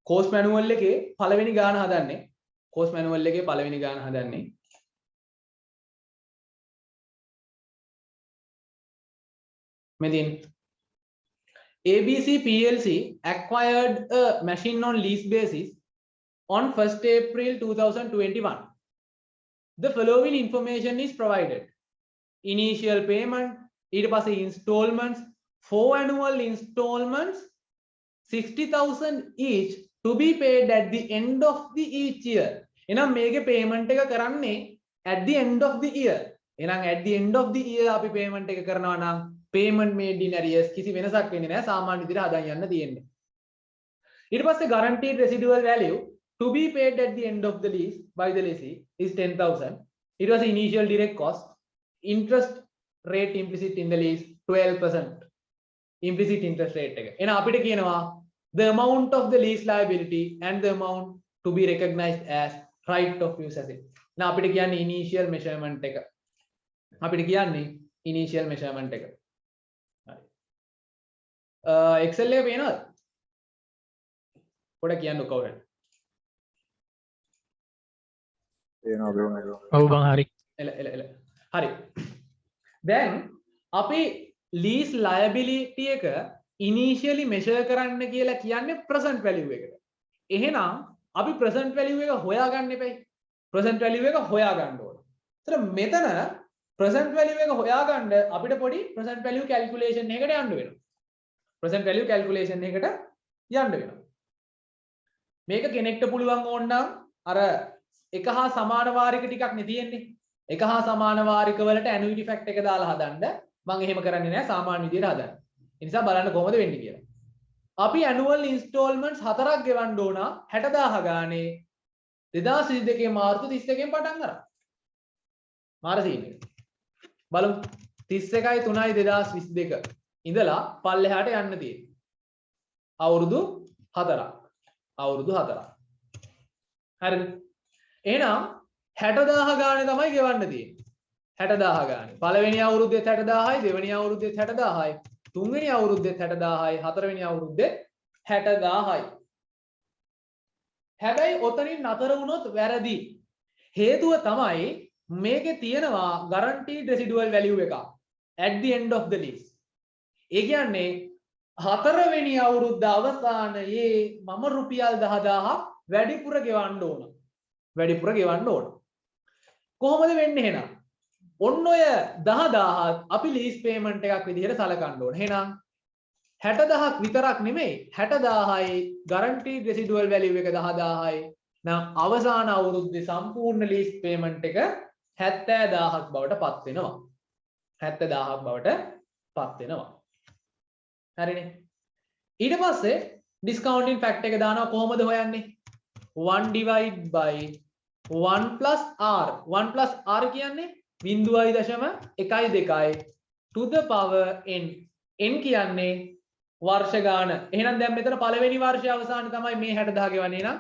course manual එකේ පළවෙනි ගාන හදන්නේ course manual එකේ පළවෙනි ගාන හදන්නේ මෙදින් ABC PLC acquired a machine on lease basis on 1st April 2021 the following information is provided initial payment ඊට පස්සේ installments 4 annual installments 60,000 each to be paid at the end of the each year. එහෙනම් මේකේ payment එක කරන්නේ at the end of the year. එහෙනම් at the end of the year අපි payment එක කරනවා නම් payment made in arrears කිසි වෙනසක් වෙන්නේ නැහැ සාමාන්‍ය විදිහට හදන් යන්න තියෙන්නේ. ඊට පස්සේ guaranteed residual value to be paid at the end of the lease by the lessee is 10,000. ඊට පස්සේ initial direct cost interest rate implicit in the lease 12%. implicit interest rate එක. එහෙනම් අපිට කියනවා the amount of the lease liability and the amount to be recognized as right of use asset. එහෙනම් අපිට කියන්නේ initial measurement එක. අපිට කියන්නේ initial measurement එක. හරි. Excel එක පේනවද? පොඩ්ඩක් කියන්න කවුරුද? පේනවා. ඔව් බං හරි. එල. හරි. දැන් අපි lease liability එක initially measure කරන්න කියලා කියන්නේ present value එකට. එහෙනම් අපි present value එක හොයාගන්න එපයි. present value එක හොයාගන්න ඕන. ඒතර මෙතන present value එක හොයාගන්න අපිට පොඩි present value calculation එකකට යන්න වෙනවා. present value calculation එකට යන්න වෙනවා. මේක කෙනෙක්ට පුළුවන් ඕන නම් අර එක හා සමාන වාරික ටිකක් නේ තියෙන්නේ. එක හා සමාන වාරික වලට annuity fact එක දාලා හදන්න මම එහෙම කරන්නේ නැහැ සාමාන්‍ය විදියට හදන්න. ඒ නිසා බලන්න කොහොමද වෙන්නේ කියලා. අපි annual installments 4ක් ගෙවන්න ඕන 60000 ගානේ 2022 මාර්තු 31 පටන් අරන්. මාර සීන් එක. බලමු 31යි 3යි 2022 ඉඳලා පල්ලෙහාට යන්න තියෙන්නේ. අවුරුදු 4ක්. අවුරුදු 4ක්. හරිද? එහෙනම් 60000 ගානේ තමයි ගෙවන්න තියෙන්නේ. 60000 ගානේ. පළවෙනි අවුරුද්දේ 60000යි, දෙවෙනි අවුරුද්දේ 60000යි, තුන්වෙනි අවුරුද්දේ 60000යි, හතරවෙනි අවුරුද්දේ 60000යි. හැබැයි ඔතනින් නතර වුණොත් වැරදි. හේතුව තමයි මේකේ තියෙනවා guaranteed residual value එක at the end of the lease. ඒ කියන්නේ හතරවෙනි අවුරුද්ද අවසානයේ මම රුපියල් 10000ක් වැඩිපුර ගෙවන්න ඕන. වැඩිපුර ගෙවන්න ඕන. කොහොමද වෙන්නේ එහෙනම්? ඔන්න ඔය 10000ක් අපි ලීස් පේමන්ට් එකක් විදිහට සලකන්න ඕන. එහෙනම් 60000ක් විතරක් නෙමෙයි 60000යි guaranteed residual value එක 10000යි. නම් අවසාන අවුරුද්දේ සම්පූර්ණ ලීස් පේමන්ට් එක 70000ක් බවට පත් වෙනවා. 70000ක් බවට පත් වෙනවා. හරිනේ. ඊට පස්සේ discounting fact එක දානවා කොහොමද හොයන්නේ? 1 divide by 1 plus r. 1 plus r කියන්නේ 0.12 to the power n. n කියන්නේ වර්ෂ ගාන. එහෙනම් දැන් මෙතන පළවෙනි වර්ෂයේ අවසානයේ තමයි මේ 60000 ගෙවන්නේ නම්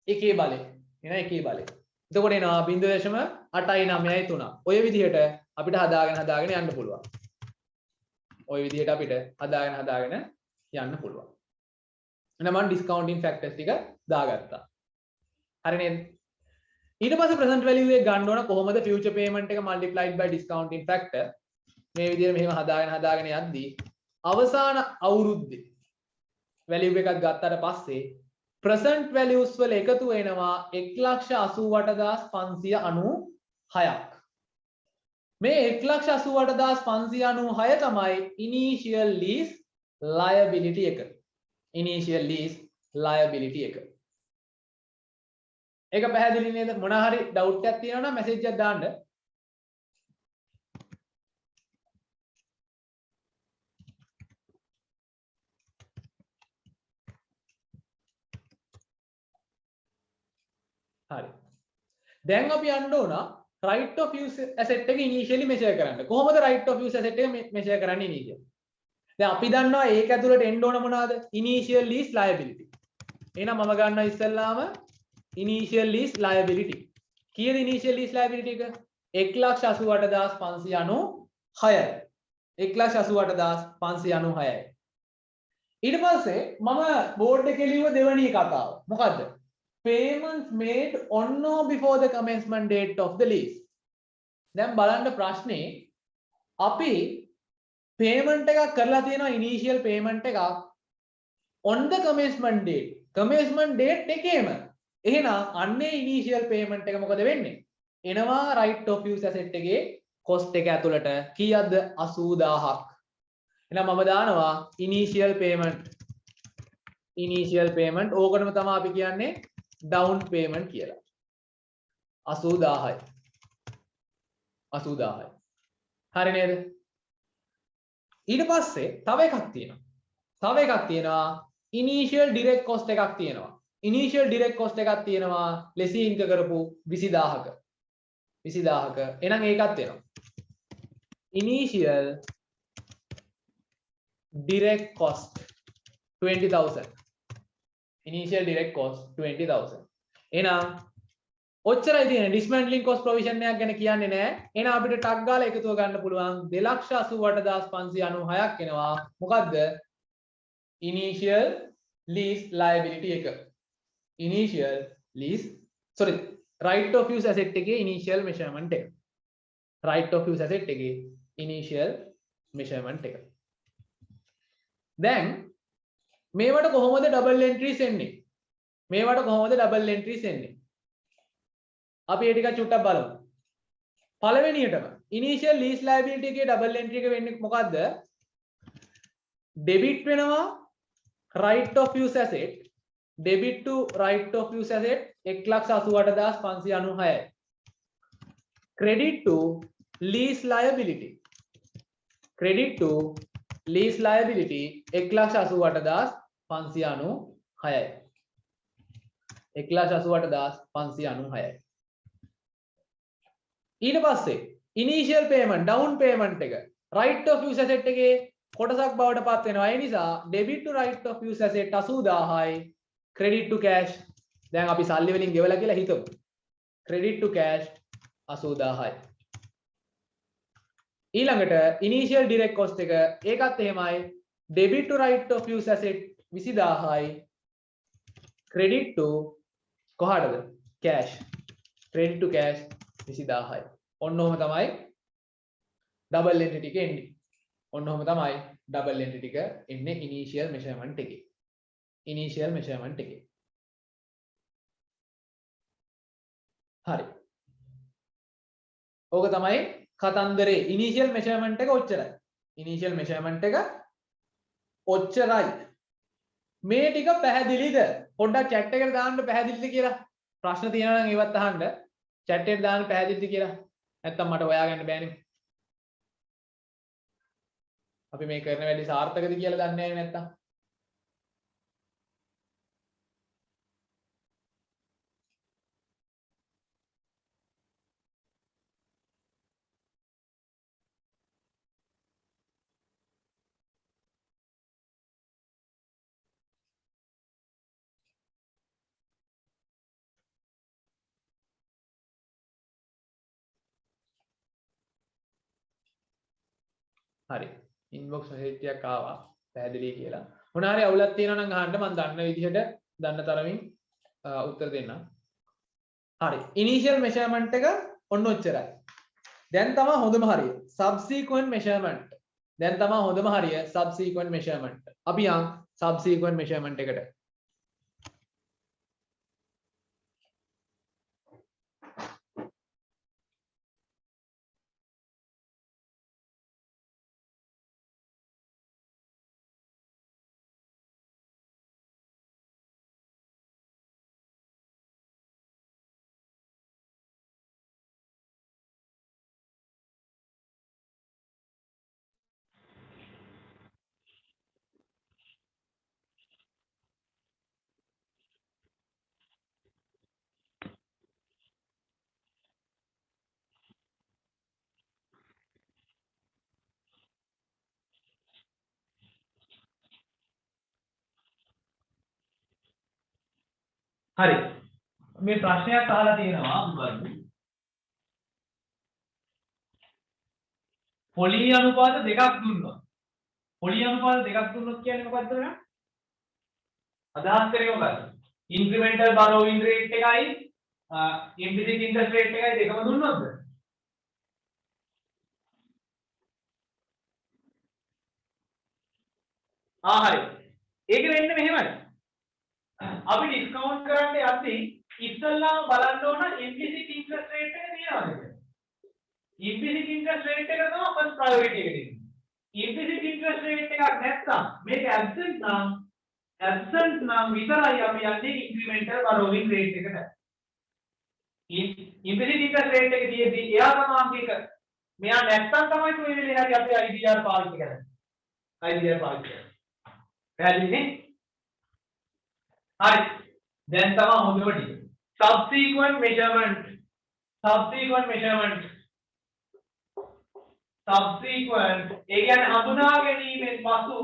එකේ බලය. එහෙනම් එකේ බලය. එතකොට එනවා 0.893. ඔය විදිහට අපිට හදාගෙන යන්න පුළුවන්. ඔය විදිහට අපිට හදාගෙන යන්න පුළුවන්. එහෙනම් මම ඩිස්කවුන්ටින් ෆැක්ටර්ස් ටික දාගත්තා. හරි නේද? ඊට පස්සේ ප්‍රසන්ට් වැලියු එක ගන්න ඕන කොහොමද ෆියුචර් පේමන්ට් එක මල්ටිප්ලයිඩ් බයි ඩිස්කවුන්ටින් ෆැක්ටර් මේ විදිහට මෙහෙම හදාගෙන යද්දී අවසාන අවුරුද්දේ වැලියු එකක් ගත්තට පස්සේ ප්‍රසන්ට් වැලියුස් වල එකතු වෙනවා 1,88,596ක්. මේ 1,88,596 තමයි ඉනිෂියල් ලීස් ලයබිලිටි එක. ඉනිෂියල් ලීස් ලයබිලිටි එක. ඒක පැහැදිලි නේද? මොන හරි ඩවුට් එකක් තියෙනවා නම් මැසේජ් එකක් දාන්න. හරි. දැන් අපි යන්න ඕන right of use asset එක initially measure කරන්න. කොහොමද right of use asset එක measure කරන්නේ initially? දැන් අපි දන්නවා ඒක ඇතුළට එන්න ඕන මොනවාද? initial lease liability. එහෙනම් මම ගන්නවා ඉස්සෙල්ලාම initial lease liability. කීයද initial lease liability එක? 1,88,596යි. 1,88,596යි. ඊට පස්සේ මම බෝඩ් එකේ ලියුව දෙවෙනි කතාව. මොකද්ද? payments made on or before the commencement date of the lease. දැන් බලන්න ප්‍රශ්නේ අපි payment එකක් කරලා තියෙනවා initial payment එකක් on the commencement date. commencement date එකේම. එහෙනම් අන්නේ initial payment එක මොකද වෙන්නේ? එනවා right of use asset එකේ cost එක ඇතුළට කීයක්ද 80000ක්. එහෙනම් මම දානවා initial payment ඕකටම තමයි අපි කියන්නේ down payment කියලා. 80000යි. 80000යි. හරි නේද? ඊට පස්සේ තව එකක් තියෙනවා. initial direct cost එකක් තියෙනවා. initial direct cost එකක් තියෙනවා lessing කරපු 20000ක. 20000ක. එහෙනම් ඒකත් වෙනවා. initial direct cost 20000. initial direct cost 20000. එහෙනම් ඔච්චරයි තියෙන්නේ. dismantling cost provision එකක් ගැන කියන්නේ නැහැ. එහෙනම් අපිට ටක් ගාලා එකතුව ගන්න පුළුවන් 2,88,596ක් එනවා. මොකද්ද? initial lease liability එක. right of use asset එකේ initial measurement එක. right of use asset එකේ initial measurement එක. දැන් මේවට කොහොමද double entries එන්නේ? අපි ඒ ටික චුට්ටක් බලමු. පළවෙනියටම initial lease liability එකේ double entry එක වෙන්නේ මොකද්ද? debit වෙනවා right of use asset. debit to right of use asset 1,88,596යි. credit to lease liability 1,88,596යි. 1,88,596යි. ඊට පස්සේ initial payment down payment එක right of use asset එකේ කොටසක් බවට පත් වෙනවා. ඒ නිසා debit to right of use asset 80000යි. credit to cash දැන් අපි සල්ලි වලින් ගෙවලා කියලා හිතමු. credit to cash 80000යි. ඊළඟට initial direct cost එක ඒකත් එහෙමයි. debit to right of use asset 20000යි. credit to කොහටද? cash. credit to cash 20000යි. ඔන්න ඔහම තමයි double entry ටික එන්නේ. initial measurement එකේ. හරි. ඕක තමයි කතන්දරේ. initial measurement එක ඔච්චරයි. මේ ටික පැහැදිලිද? පොඩ්ඩක් chat එකට දාන්න පැහැදිලිද කියලා. ප්‍රශ්න තියෙනවා නම් ඒවත් අහන්න. chat එකට දාන්න පැහැදිලිද කියලා. නැත්තම් මට හොයාගන්න බෑනේ. අපි මේ කරන වැඩි සාර්ථකද කියලා දන්නේ නැහැ නැත්තම්. හරි ඉන්බොක්ස් මෙසේජ් එකක් ආවා පැහැදිලි කියලා. මොන හරි අවුලක් තියෙනවා නම් අහන්න මම දන්න විදිහට දන්න තරමින් උත්තර දෙන්නම්. හරි ඉනිෂියල් මෙෂර්මන්ට් එක ඔන්න ඔච්චරයි. දැන් තමයි හොඳම හරිය සබ්සීක්වෙන්ට් මෙෂර්මන්ට්. දැන් තමයි හොඳම හරිය සබ්සීක්වෙන්ට් මෙෂර්මන්ට්. අපි යන් සබ්සීක්වෙන්ට් මෙෂර්මන්ට් එකට. හරි මේ ප්‍රශ්නයක් අහලා තියෙනවා බලමු. පොලි අනුපාත දෙකක් දුන්නා. පොලි අනුපාත දෙකක් දුන්නොත් කියන්නේ මොකක්ද නේද? අදහස් කරේ මොකක්ද? ඉන්ක්‍රිමෙන්ටල් බරෝවින් රේට් එකයි ඉම්ප්ලිසිට් ඉන්ටරෙස්ට් රේට් එකයි දෙකම දුන්නොත්ද? හරි. ඒක වෙන්නේ මෙහෙමයි. අපි ඩිස්කවුන්ට් කරන්න යද්දී ඉස්සල්ලාම බලන්න ඕන ඉම්ප්ලිසිට් ඉන්ටරෙස්ට් රේට් එක තියනවාද කියලා. ඉම්ප්ලිසිට් ඉන්ටරෙස්ට් රේට් එක තමයි ෆස්ට් ප්‍රයොරිටි එක දෙන්නේ. ඉම්ප්ලිසිට් ඉන්ටරෙස්ට් රේට් එකක් නැත්නම් මේක ඇබ්සන්ට් නම් විතරයි අපි යන්නේ ඉන්ක්‍රිමෙන්ටල් බරෝවින් රේට් එකට. ඉම්ප්ලිසිට් ඉන්ටරෙස්ට් රේට් එක තියෙද්දි එයා තමයි අංකික. මෙයා නැත්නම් තමයි කොයි වෙලේ හරි අපි IDR පාවිච්චි කරන්නේ. IDR පාවිච්චි කරන්නේ. පැහැදිලිනේ? හරි දැන් තමයි හොඳම ටික subsequent measurement ඒ කියන්නේ හඳුනා ගැනීමෙන් පසු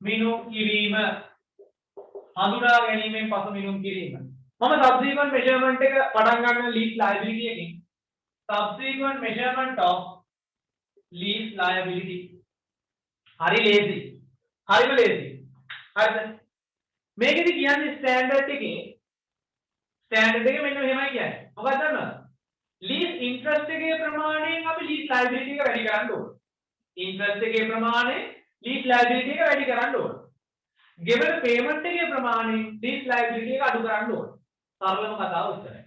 මිනුම් කිරීම මම subsequent measurement එක පටන් ගන්න lease liability එකකින් subsequent measurement of lease liability හරිම ලේසි හරිද මේකෙදි කියන්නේ ස්ටෑන්ඩඩ් එකේ මෙන්න මෙහෙමයි කියන්නේ. මොකක්ද දන්නවද? ලීස් ඉන්ටරෙස්ට් එකේ ප්‍රමාණයෙන් අපි ලීස් ලයබිලිටි එක වැඩි කරන්න ඕන. ඉන්ටරෙස්ට් එකේ ප්‍රමාණය ලීස් ලයබිලිටි එක වැඩි කරන්න ඕන. ගෙවන පේමන්ට් එකේ ප්‍රමාණයෙන් ලීස් ලයබිලිටි එක අඩු කරන්න ඕන. සරලම කතාව උත්තරයි.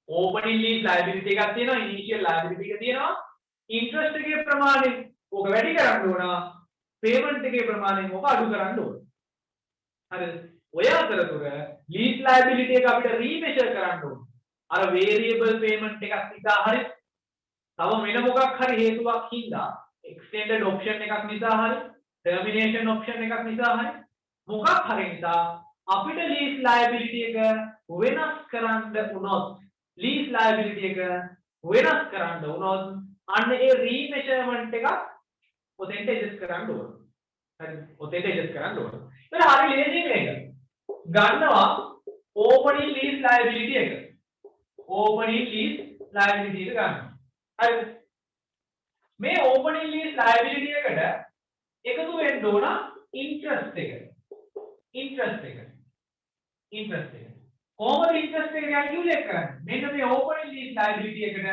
ඕපනින් ලීස් ලයබිලිටි එකක් තියෙනවා, ඉනිෂියල් ලයබිලිටි එක තියෙනවා. ඉන්ටරෙස්ට් එකේ ප්‍රමාණයෙන් ඕක වැඩි කරන්න ඕන. පේමන්ට් එකේ ප්‍රමාණයෙන් ඕක අඩු කරන්න ඕන. හරිද? ඔය අතරතුර ලීස් ලයබිලිටි එක අපිට රීමෙෂර් කරන්න ඕනේ. අර වේරියබල් පේමන්ට් එකක් නිසා හරි තව වෙන මොකක් හරි හේතුවක් හින්දා එක්ස්ටෙන්ඩඩ් ඔප්ෂන් එකක් නිසා හරි ටර්මිනේෂන් ඔප්ෂන් එකක් නිසා හරි මොකක් හරි නිසා අපිට ලීස් ලයබිලිටි එක වෙනස් කරන්න වුණොත් අන්න ඒ රීමෙෂර්මන්ට් එක ඔතෙන්ට ඇඩ්ජස්ට් කරන්න ඕනේ. හරිද? ඔතෙන්ට ඇඩ්ජස්ට් කරන්න ඕනේ. ඒක හරි ලේසි මේක. ගන්නවා ඕපනින් ලීස් ලයබිලිටි එක. ඕපනින් ලීස් ලයබිලිටි එක ගන්නවා. හරිද? මේ ඕපනින් ලීස් ලයබිලිටි එකට එකතු වෙන්න ඕන ඉන්ටරෙස්ට් එක. කොහොමද ඉන්ටරෙස්ට් එක කැල්කියුලේට් කරන්නේ? මෙන්න මේ ඕපනින් ලීස් ලයබිලිටි එකට